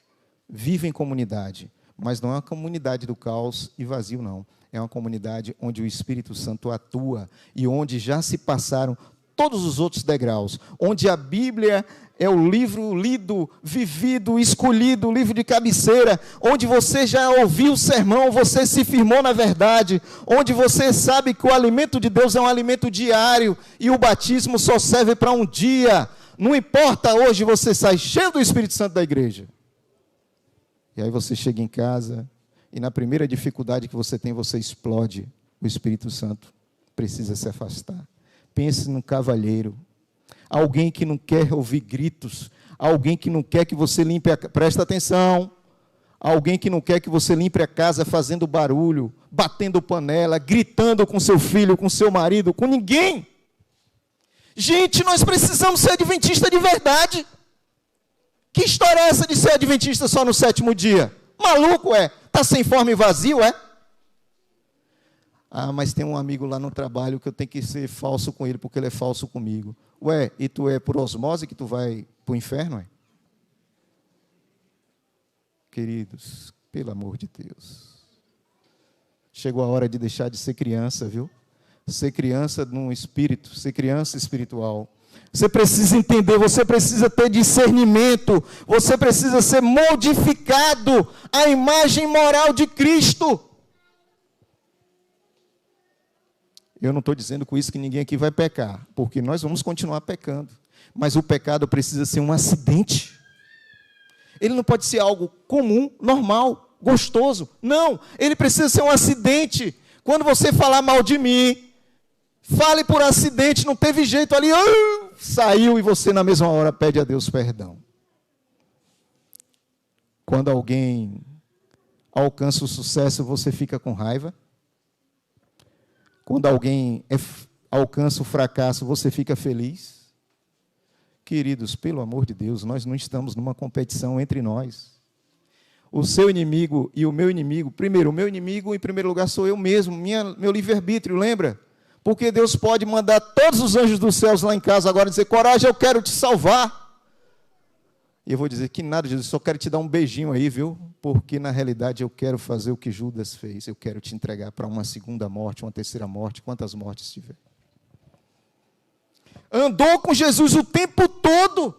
Vive em comunidade, mas não é uma comunidade do caos e vazio, não. É uma comunidade onde o Espírito Santo atua e onde já se passaram todos os outros degraus, onde a Bíblia é o livro lido, vivido, escolhido, o livro de cabeceira, onde você já ouviu o sermão, você se firmou na verdade, onde você sabe que o alimento de Deus é um alimento diário e o batismo só serve para um dia. Não importa, hoje você sai cheio do Espírito Santo da igreja. E aí você chega em casa e na primeira dificuldade que você tem, você explode. O Espírito Santo precisa se afastar. Pense num cavalheiro, alguém que não quer ouvir gritos, alguém que não quer que você limpe presta atenção, alguém que não quer que você limpe a casa fazendo barulho, batendo panela, gritando com seu filho, com seu marido, com ninguém. Gente, nós precisamos ser adventista de verdade. Que história é essa de ser adventista só no 7º dia? Maluco, é? Está sem forma e vazio, é? Ah, mas tem um amigo lá no trabalho que eu tenho que ser falso com ele porque ele é falso comigo. Ué, e tu é por osmose que tu vai para o inferno, é? Queridos, pelo amor de Deus. Chegou a hora de deixar de ser criança, viu? Ser criança num espírito, ser criança espiritual. Você precisa entender, você precisa ter discernimento, você precisa ser modificado à imagem moral de Cristo. Eu não estou dizendo com isso que ninguém aqui vai pecar, porque nós vamos continuar pecando. Mas o pecado precisa ser um acidente. Ele não pode ser algo comum, normal, gostoso. Não, ele precisa ser um acidente. Quando você falar mal de mim, fale por acidente, não teve jeito ali, saiu e você na mesma hora pede a Deus perdão. Quando alguém alcança o sucesso, você fica com raiva? Quando alguém alcança o fracasso, você fica feliz? Queridos, pelo amor de Deus, nós não estamos numa competição entre nós. O seu inimigo e o meu inimigo, primeiro, o meu inimigo, em primeiro lugar, sou eu mesmo, meu livre-arbítrio, lembra? Porque Deus pode mandar todos os anjos dos céus lá em casa agora e dizer, coragem, eu quero te salvar. E eu vou dizer que nada, Jesus, só quero te dar um beijinho aí, viu? Porque, na realidade, eu quero fazer o que Judas fez. Eu quero te entregar para uma segunda morte, uma terceira morte, quantas mortes tiver. Andou com Jesus o tempo todo,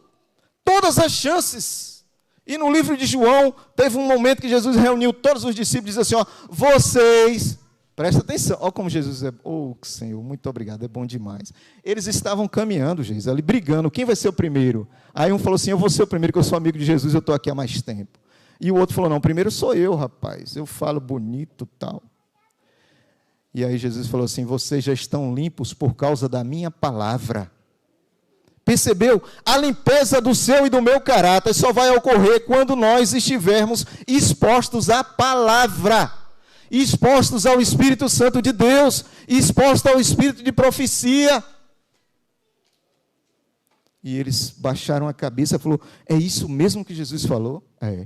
todas as chances. E no livro de João, teve um momento que Jesus reuniu todos os discípulos e disse assim, ó, vocês, presta atenção, olha como Jesus é, Senhor, muito obrigado, é bom demais. Eles estavam caminhando, Jesus, ali brigando, quem vai ser o primeiro? Aí um falou assim, eu vou ser o primeiro, que eu sou amigo de Jesus, eu estou aqui há mais tempo. E o outro falou, não, primeiro sou eu, rapaz, eu falo bonito e tal. E aí Jesus falou assim, vocês já estão limpos por causa da minha palavra. Percebeu? A limpeza do seu e do meu caráter só vai ocorrer quando nós estivermos expostos à palavra, expostos ao Espírito Santo de Deus, expostos ao Espírito de profecia. E eles baixaram a cabeça e falaram, é isso mesmo que Jesus falou? É,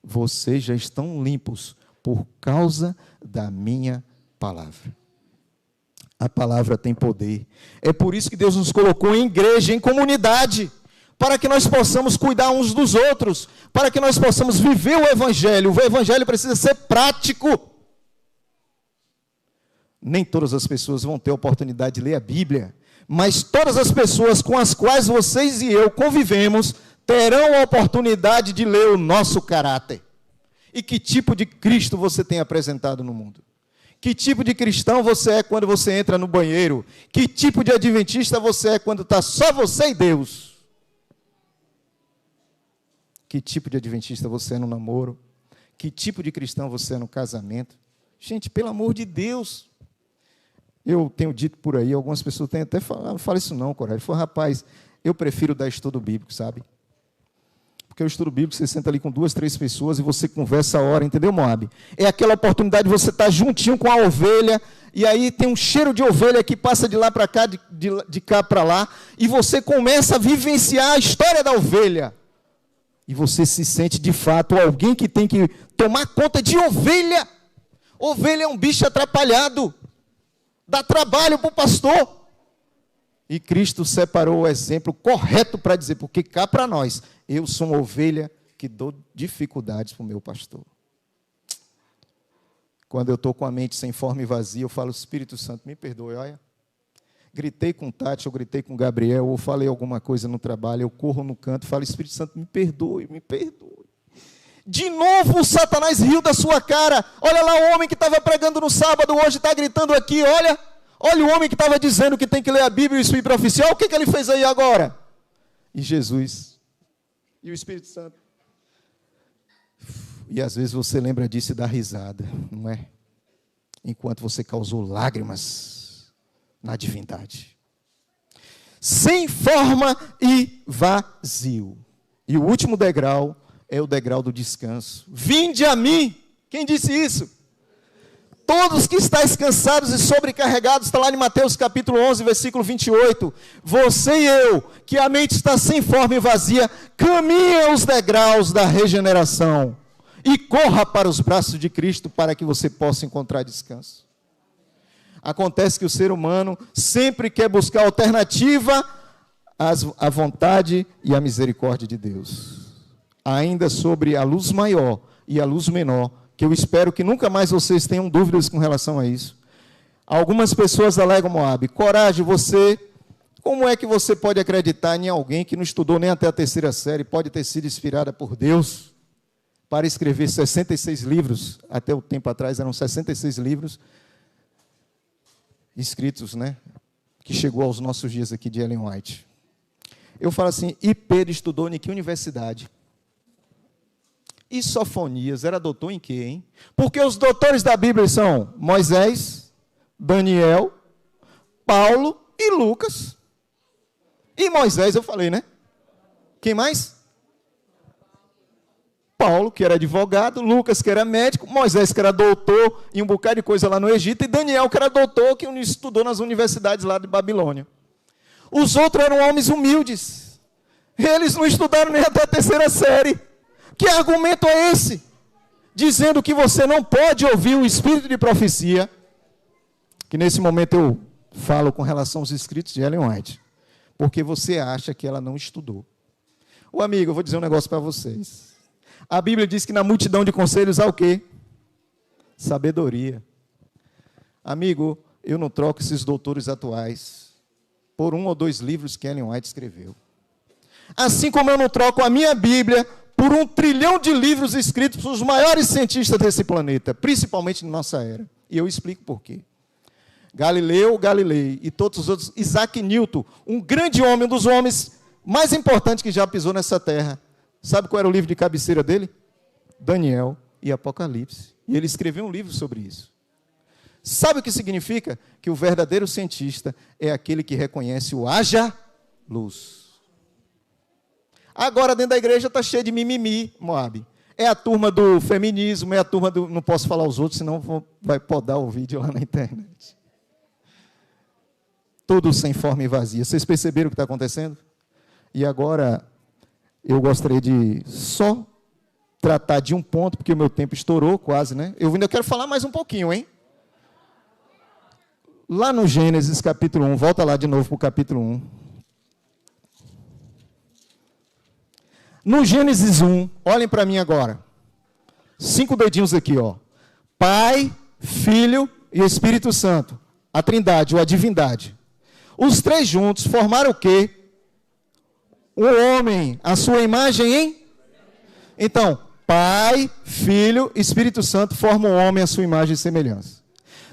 vocês já estão limpos por causa da minha palavra. A palavra tem poder. É por isso que Deus nos colocou em igreja, em comunidade, para que nós possamos cuidar uns dos outros, para que nós possamos viver o Evangelho. O Evangelho precisa ser prático. Nem todas as pessoas vão ter a oportunidade de ler a Bíblia, mas todas as pessoas com as quais vocês e eu convivemos terão a oportunidade de ler o nosso caráter. E que tipo de Cristo você tem apresentado no mundo? Que tipo de cristão você é quando você entra no banheiro? Que tipo de adventista você é quando está só você e Deus? Que tipo de adventista você é no namoro? Que tipo de cristão você é no casamento? Gente, pelo amor de Deus. Eu tenho dito por aí, algumas pessoas têm até falado, não fala isso não, Corélio. Ele falou, rapaz, eu prefiro dar estudo bíblico, sabe? Porque o estudo bíblico, você senta ali com 2, 3 pessoas e você conversa a hora, entendeu, Moab? É aquela oportunidade de você estar juntinho com a ovelha, e aí tem um cheiro de ovelha que passa de lá para cá, de cá para lá, e você começa a vivenciar a história da ovelha. E você se sente, de fato, alguém que tem que tomar conta de ovelha. Ovelha é um bicho atrapalhado. Dá trabalho para o pastor. E Cristo separou o exemplo correto para dizer, porque cá para nós, eu sou uma ovelha que dou dificuldades para o meu pastor. Quando eu estou com a mente sem forma e vazia, eu falo, Espírito Santo, me perdoe, olha. Gritei com Tati, eu gritei com Gabriel, ou falei alguma coisa no trabalho, eu corro no canto e falo, Espírito Santo, me perdoe, me perdoe. De novo o Satanás riu da sua cara. Olha lá o homem que estava pregando no sábado, hoje está gritando aqui, olha. Olha o homem que estava dizendo que tem que ler a Bíblia e isso ir para oficial, o que ele fez aí agora? E Jesus, e o Espírito Santo. E às vezes você lembra disso e dá risada, não é? Enquanto você causou lágrimas na divindade. Sem forma e vazio. E o último degrau é o degrau do descanso. Vinde a mim. Quem disse isso? Todos que estáis cansados e sobrecarregados, está lá em Mateus capítulo 11, versículo 28. Você e eu, que a mente está sem forma e vazia, caminha os degraus da regeneração e corra para os braços de Cristo para que você possa encontrar descanso. Acontece que o ser humano sempre quer buscar alternativa à vontade e à misericórdia de Deus. Ainda sobre a luz maior e a luz menor, que eu espero que nunca mais vocês tenham dúvidas com relação a isso. Algumas pessoas alegam, Moab, coragem, como é que você pode acreditar em alguém que não estudou nem até a 3ª série, pode ter sido inspirada por Deus para escrever 66 livros, até o tempo atrás eram 66 livros escritos, né, que chegou aos nossos dias aqui de Ellen White. Eu falo assim, e Pedro estudou em que universidade? E Sofonias era doutor em quê, hein? Porque os doutores da Bíblia são Moisés, Daniel, Paulo e Lucas. E Moisés, eu falei, né? Quem mais? Paulo, que era advogado, Lucas, que era médico, Moisés, que era doutor em um bocado de coisa lá no Egito, e Daniel, que era doutor, que estudou nas universidades lá de Babilônia. Os outros eram homens humildes. Eles não estudaram nem até a 3ª série. Que argumento é esse? Dizendo que você não pode ouvir o espírito de profecia, que nesse momento eu falo com relação aos escritos de Ellen White, porque você acha que ela não estudou. Ô amigo, eu vou dizer um negócio para vocês. A Bíblia diz que na multidão de conselhos há o quê? Sabedoria. Amigo, eu não troco esses doutores atuais por 1 ou 2 livros que Ellen White escreveu. Assim como eu não troco a minha Bíblia por 1 trilhão de livros escritos por os maiores cientistas desse planeta, principalmente na nossa era. E eu explico por quê. Galileu Galilei e todos os outros, Isaac Newton, um grande homem, um dos homens mais importantes que já pisou nessa terra. Sabe qual era o livro de cabeceira dele? Daniel e Apocalipse. E ele escreveu um livro sobre isso. Sabe o que significa? Que o verdadeiro cientista é aquele que reconhece o haja luz. Agora, dentro da igreja está cheio de mimimi, Moab. É a turma do feminismo, é a turma do... Não posso falar os outros, senão vai podar o vídeo lá na internet. Tudo sem forma e vazia. Vocês perceberam o que está acontecendo? E agora... eu gostaria de só tratar de um ponto, porque o meu tempo estourou quase, né? Eu ainda quero falar mais um pouquinho, hein? Lá no Gênesis, capítulo 1, volta lá de novo para o capítulo 1. No Gênesis 1, olhem para mim agora. 5 dedinhos aqui, ó. Pai, Filho e Espírito Santo. A Trindade, ou a divindade. Os 3 juntos formaram o quê? O homem, a sua imagem, hein? Então, Pai, Filho, Espírito Santo formam o homem a sua imagem e semelhança.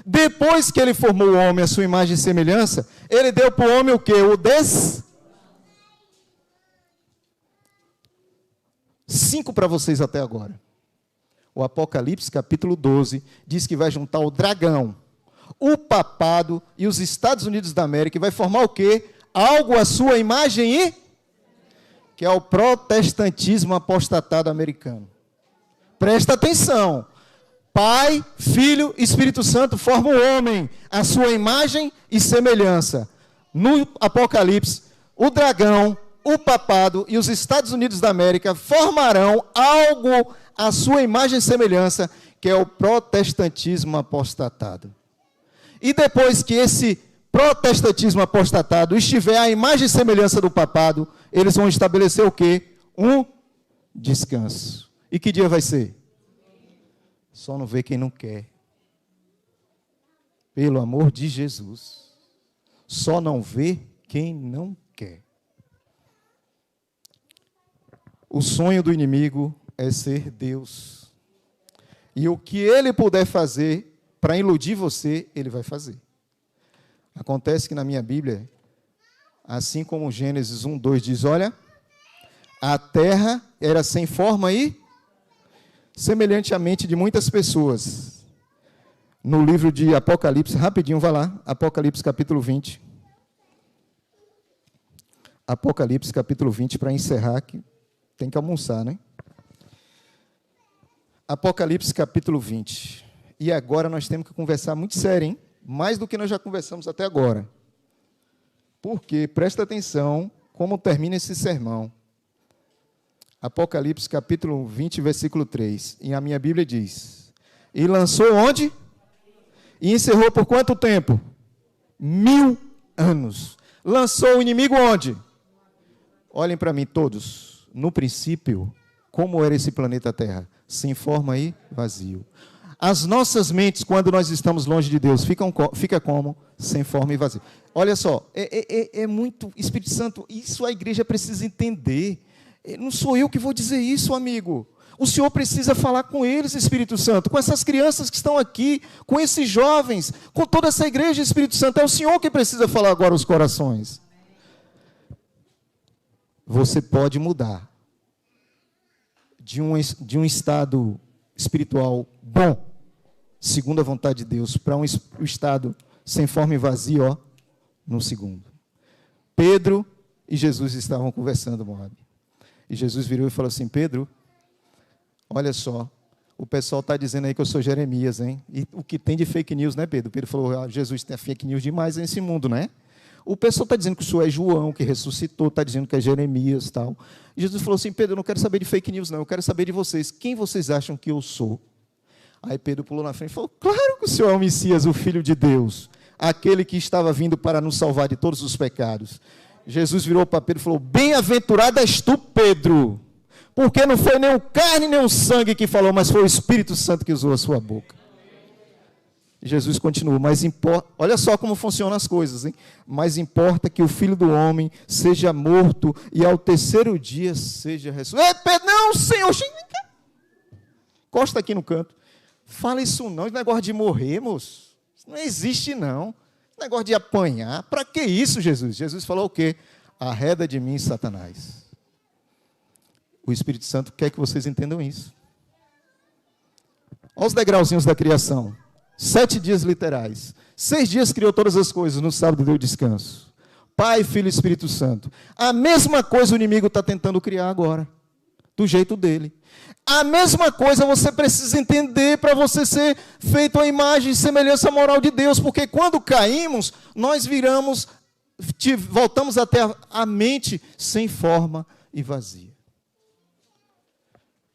Depois que ele formou o homem a sua imagem e semelhança, ele deu para o homem o quê? 5 para vocês até agora. O Apocalipse, capítulo 12, diz que vai juntar o dragão, o papado e os Estados Unidos da América, e vai formar o quê? Algo à sua imagem e... que é o protestantismo apostatado americano. Presta atenção. Pai, Filho, Espírito Santo formam o homem, a sua imagem e semelhança. No Apocalipse, o dragão, o papado e os Estados Unidos da América formarão algo à sua imagem e semelhança, que é o protestantismo apostatado. E depois que esse protestantismo apostatado estiver à imagem e semelhança do papado, eles vão estabelecer o quê? Um descanso. E que dia vai ser? Só não vê quem não quer. Pelo amor de Jesus. Só não vê quem não quer. O sonho do inimigo é ser Deus. E o que ele puder fazer para iludir você, ele vai fazer. Acontece que na minha Bíblia, assim como Gênesis 1:2 diz, olha, a terra era sem forma e semelhante à mente de muitas pessoas. No livro de Apocalipse, rapidinho, vai lá, Apocalipse capítulo 20. Apocalipse capítulo 20, para encerrar, que tem que almoçar, né? Apocalipse capítulo 20. E agora nós temos que conversar muito sério, hein? Mais do que nós já conversamos até agora. Porque, presta atenção, como termina esse sermão. Apocalipse capítulo 20, versículo 3. E a minha Bíblia diz, e lançou onde? E encerrou por quanto tempo? 1000 anos. Lançou o inimigo onde? Olhem para mim todos. No princípio, como era esse planeta Terra? Sem forma e vazio. As nossas mentes, quando nós estamos longe de Deus, fica como? Sem forma e vazio. Olha só, é muito... Espírito Santo, isso a igreja precisa entender. Não sou eu que vou dizer isso, amigo. O Senhor precisa falar com eles, Espírito Santo, com essas crianças que estão aqui, com esses jovens, com toda essa igreja, Espírito Santo. É o Senhor que precisa falar agora aos corações. Você pode mudar de um estado espiritual bom, segundo a vontade de Deus, para um estado sem forma e vazio, ó, no segundo. Pedro e Jesus estavam conversando, Moab. E Jesus virou e falou assim, Pedro, Olha só, o pessoal está dizendo aí que eu sou Jeremias, hein? E o que tem de fake news, né, Pedro? Pedro falou, Jesus tem fake news demais nesse mundo, né? O pessoal está dizendo que o senhor é João, que ressuscitou, está dizendo que é Jeremias e tal. E Jesus falou assim, Pedro, eu não quero saber de fake news, não. Eu quero saber de vocês. Quem vocês acham que eu sou? Aí Pedro pulou na frente e falou, claro que o senhor é o Messias, o Filho de Deus. Aquele que estava vindo para nos salvar de todos os pecados. Jesus virou para Pedro e falou, bem-aventurado és tu, Pedro. Porque não foi nem o carne nem o sangue que falou, mas foi o Espírito Santo que usou a sua boca. Jesus continuou, mas importa, olha só como funcionam as coisas, hein? Mas importa que o Filho do Homem seja morto e ao terceiro dia seja ressuscitado. Pedro, não, Senhor, encosta aqui no canto. Fala isso não, esse negócio de morrer, moço. Isso não existe não. Esse negócio de apanhar. Para que isso, Jesus? Jesus falou o quê? Arreda de mim, Satanás. O Espírito Santo quer que vocês entendam isso. Olha os degrauzinhos da criação. 7 dias literais. 6 dias criou todas as coisas, no sábado deu descanso. Pai, Filho e Espírito Santo. A mesma coisa o inimigo está tentando criar agora. Do jeito dele. A mesma coisa você precisa entender para você ser feito a imagem e semelhança moral de Deus. Porque quando caímos, nós voltamos até a mente sem forma e vazia.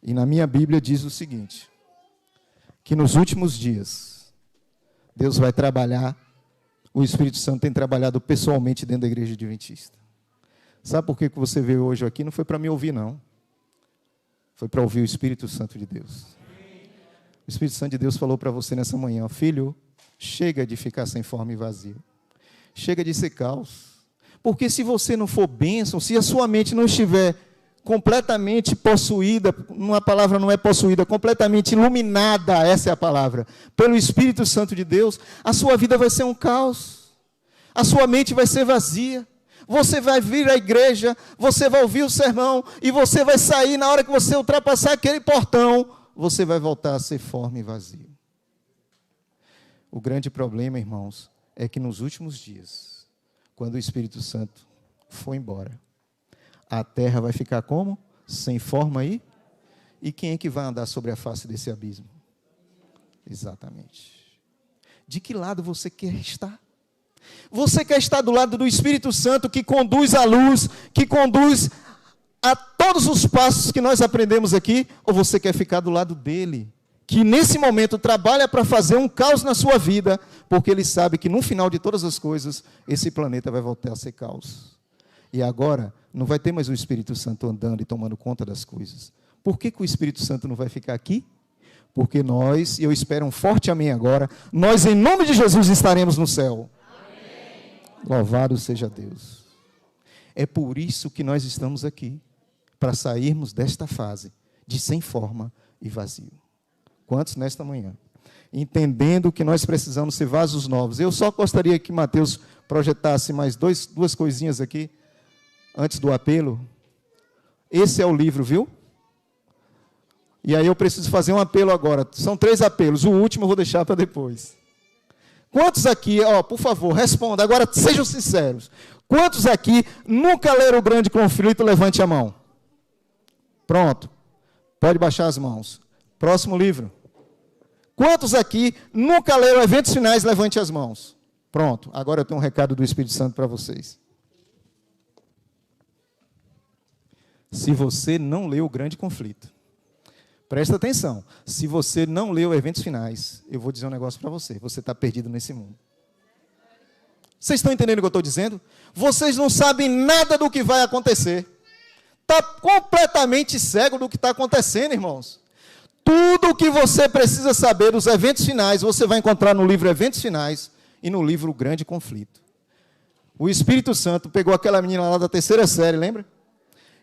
E na minha Bíblia diz o seguinte, que nos últimos dias, Deus vai trabalhar, o Espírito Santo tem trabalhado pessoalmente dentro da igreja adventista. Sabe por que você veio hoje aqui? Não foi para me ouvir, não. Foi para ouvir o Espírito Santo de Deus. O Espírito Santo de Deus falou para você nessa manhã, filho, chega de ficar sem forma e vazio. Chega de ser caos. Porque se você não for bênção, se a sua mente não estiver completamente possuída, uma palavra não é possuída, completamente iluminada, essa é a palavra, pelo Espírito Santo de Deus, a sua vida vai ser um caos, a sua mente vai ser vazia, você vai vir à igreja, você vai ouvir o sermão, e você vai sair, na hora que você ultrapassar aquele portão, você vai voltar a ser forma e vazio. O grande problema, irmãos, é que nos últimos dias, quando o Espírito Santo for embora, a terra vai ficar como? Sem forma aí? E quem é que vai andar sobre a face desse abismo? Exatamente. De que lado você quer estar? Você quer estar do lado do Espírito Santo que conduz a luz, que conduz a todos os passos que nós aprendemos aqui? Ou você quer ficar do lado dele, que nesse momento trabalha para fazer um caos na sua vida, porque ele sabe que no final de todas as coisas, esse planeta vai voltar a ser caos. E agora, não vai ter mais o Espírito Santo andando e tomando conta das coisas. Por que o Espírito Santo não vai ficar aqui? Porque nós, e eu espero um forte amém agora, nós em nome de Jesus estaremos no céu. Amém. Louvado seja Deus. É por isso que nós estamos aqui, para sairmos desta fase de sem forma e vazio. Quantos nesta manhã? Entendendo que nós precisamos ser vasos novos. Eu só gostaria que Mateus projetasse mais duas coisinhas aqui, antes do apelo. Esse é o livro, viu? E aí eu preciso fazer um apelo agora. São 3 apelos. O último eu vou deixar para depois. Quantos aqui, por favor, responda. Agora sejam sinceros. Quantos aqui nunca leram o Grande Conflito? Levante a mão. Pronto. Pode baixar as mãos. Próximo livro. Quantos aqui nunca leram Eventos Finais? Levante as mãos. Pronto. Agora eu tenho um recado do Espírito Santo para vocês. Se você não leu o Grande Conflito, presta atenção, se você não leu Eventos Finais, eu vou dizer um negócio para você, você está perdido nesse mundo. Vocês estão entendendo o que eu estou dizendo? Vocês não sabem nada do que vai acontecer. Está completamente cego do que está acontecendo, irmãos. Tudo o que você precisa saber dos eventos finais, você vai encontrar no livro Eventos Finais e no livro O Grande Conflito. O Espírito Santo pegou aquela menina lá da 3ª série, lembra?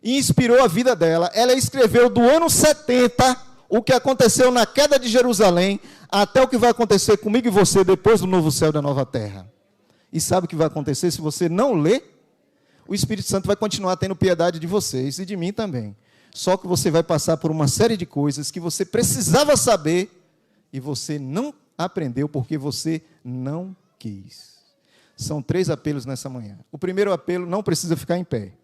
E inspirou a vida dela. Ela escreveu do ano 70 o que aconteceu na queda de Jerusalém até o que vai acontecer comigo e você depois do novo céu e da nova terra. E sabe o que vai acontecer se você não ler? O Espírito Santo vai continuar tendo piedade de vocês e de mim também. Só que você vai passar por uma série de coisas que você precisava saber e você não aprendeu porque você não quis. São 3 apelos nessa manhã. O primeiro apelo não precisa ficar em pé.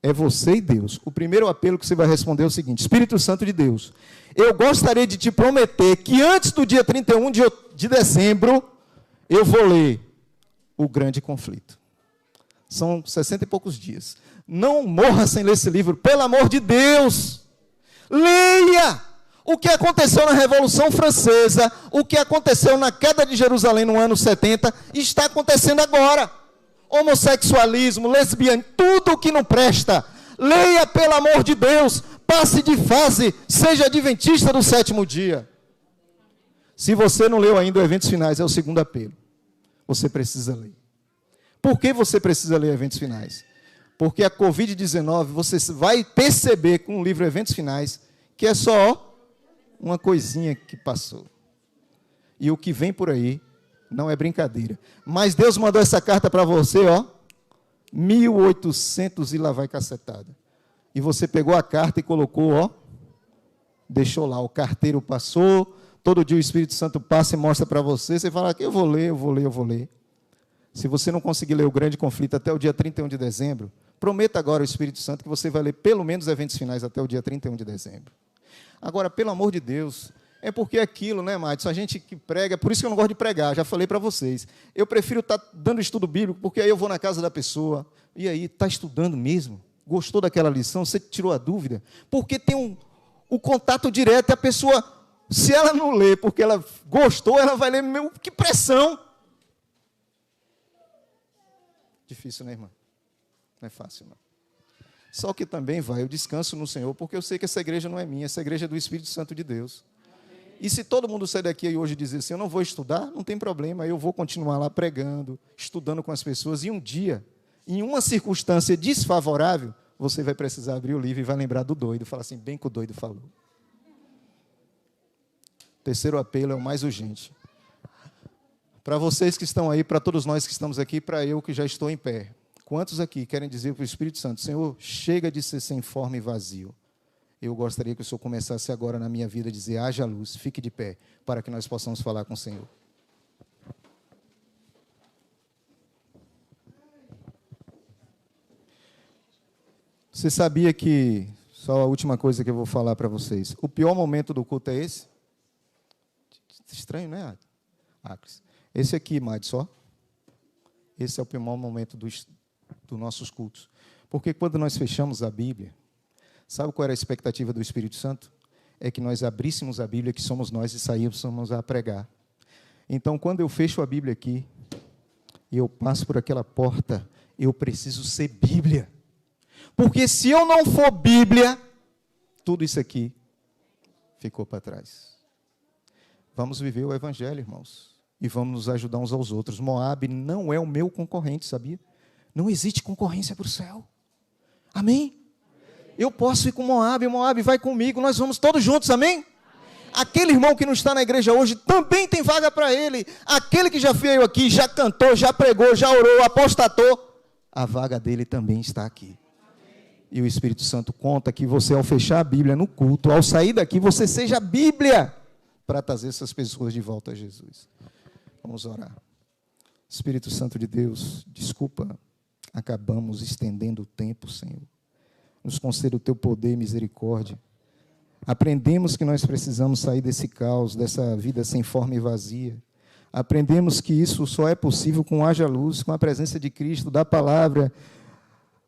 É você e Deus. O primeiro apelo que você vai responder é o seguinte: Espírito Santo de Deus, eu gostaria de te prometer que antes do dia 31 de dezembro, eu vou ler O Grande Conflito. São 60 e poucos dias. Não morra sem ler esse livro, pelo amor de Deus. Leia! O que aconteceu na Revolução Francesa, o que aconteceu na queda de Jerusalém no ano 70, está acontecendo agora. Homossexualismo, lesbianismo, tudo o que não presta. Leia, pelo amor de Deus. Passe de fase, seja adventista do sétimo dia. Se você não leu ainda o Eventos Finais, é o segundo apelo. Você precisa ler. Por que você precisa ler Eventos Finais? Porque a Covid-19, você vai perceber com o livro Eventos Finais, que é só uma coisinha que passou. E o que vem por aí não é brincadeira. Mas Deus mandou essa carta para você, 1800 e lá vai cacetada. E você pegou a carta e colocou, deixou lá. O carteiro passou, todo dia o Espírito Santo passa e mostra para você. Você fala, eu vou ler. Se você não conseguir ler O Grande Conflito até o dia 31 de dezembro, prometa agora ao Espírito Santo que você vai ler pelo menos Eventos Finais até o dia 31 de dezembro. Agora, pelo amor de Deus, é porque aquilo, né, Madison? A gente que prega, por isso que eu não gosto de pregar, já falei para vocês. Eu prefiro estar dando estudo bíblico, porque aí eu vou na casa da pessoa, e aí, está estudando mesmo? Gostou daquela lição? Você tirou a dúvida? Porque tem o contato direto, e a pessoa, se ela não lê porque ela gostou, ela vai ler, que pressão! Difícil, né, irmã? Não é fácil, não. Só que também eu descanso no Senhor, porque eu sei que essa igreja não é minha, essa igreja é do Espírito Santo de Deus. E se todo mundo sair daqui e hoje dizer assim, eu não vou estudar, não tem problema, eu vou continuar lá pregando, estudando com as pessoas, e um dia, em uma circunstância desfavorável, você vai precisar abrir o livro e vai lembrar do doido, falar assim, bem que o doido falou. O terceiro apelo é o mais urgente. Para vocês que estão aí, para todos nós que estamos aqui, para eu que já estou em pé. Quantos aqui querem dizer para o Espírito Santo, Senhor, chega de ser sem forma e vazio. Eu gostaria que o Senhor começasse agora na minha vida a dizer, haja luz, fique de pé, para que nós possamos falar com o Senhor. Você sabia que, só a última coisa que eu vou falar para vocês, o pior momento do culto é esse? Estranho, né, Acres? Esse aqui, Madison, esse é o pior momento dos nossos cultos. Porque quando nós fechamos a Bíblia, sabe qual era a expectativa do Espírito Santo? É que nós abríssemos a Bíblia, que somos nós, e saíssemos a pregar. Então, quando eu fecho a Bíblia aqui, e eu passo por aquela porta, eu preciso ser Bíblia. Porque se eu não for Bíblia, tudo isso aqui ficou para trás. Vamos viver o Evangelho, irmãos. E vamos nos ajudar uns aos outros. Moabe não é o meu concorrente, sabia? Não existe concorrência para o céu. Amém? Eu posso ir com Moabe vai comigo, nós vamos todos juntos, amém? Aquele irmão que não está na igreja hoje, também tem vaga para ele. Aquele que já veio aqui, já cantou, já pregou, já orou, apostatou, a vaga dele também está aqui. E o Espírito Santo conta que você, ao fechar a Bíblia no culto, ao sair daqui, você seja a Bíblia para trazer essas pessoas de volta a Jesus. Vamos orar. Espírito Santo de Deus, desculpa, acabamos estendendo o tempo, Senhor. Nos conceda o teu poder e misericórdia. Aprendemos que nós precisamos sair desse caos, dessa vida sem forma e vazia. Aprendemos que isso só é possível com haja luz, com a presença de Cristo, da palavra,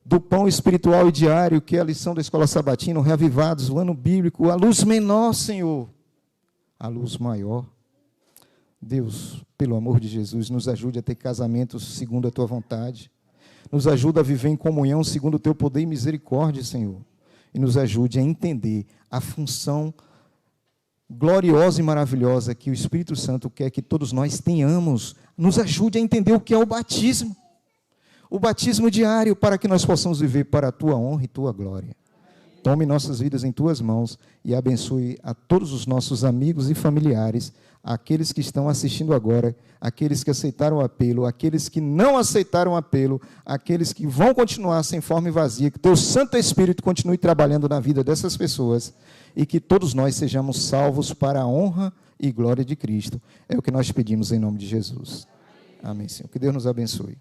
do pão espiritual e diário, que é a lição da Escola Sabatina, o Reavivados, o ano bíblico, a luz menor, Senhor, a luz maior. Deus, pelo amor de Jesus, nos ajude a ter casamentos segundo a tua vontade. Nos ajude a viver em comunhão segundo o teu poder e misericórdia, Senhor. E nos ajude a entender a função gloriosa e maravilhosa que o Espírito Santo quer que todos nós tenhamos. Nos ajude a entender o que é o batismo. O batismo diário, para que nós possamos viver para a tua honra e tua glória. Tome nossas vidas em tuas mãos e abençoe a todos os nossos amigos e familiares, aqueles que estão assistindo agora, aqueles que aceitaram o apelo, aqueles que não aceitaram o apelo, aqueles que vão continuar sem forma e vazia, que teu Santo Espírito continue trabalhando na vida dessas pessoas e que todos nós sejamos salvos para a honra e glória de Cristo. É o que nós pedimos em nome de Jesus. Amém, Senhor. Que Deus nos abençoe.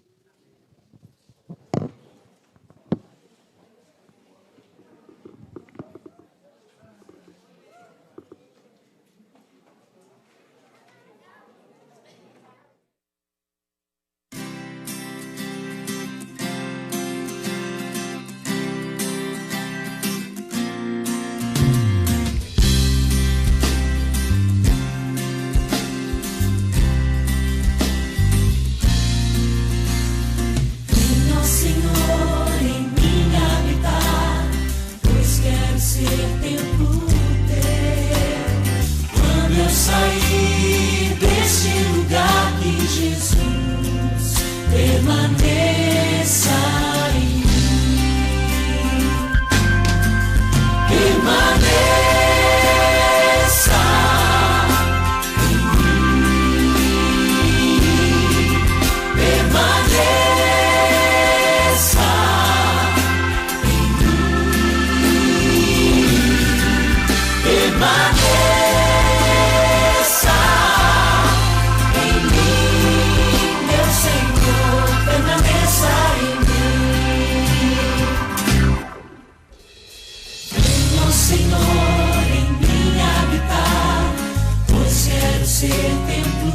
ser templo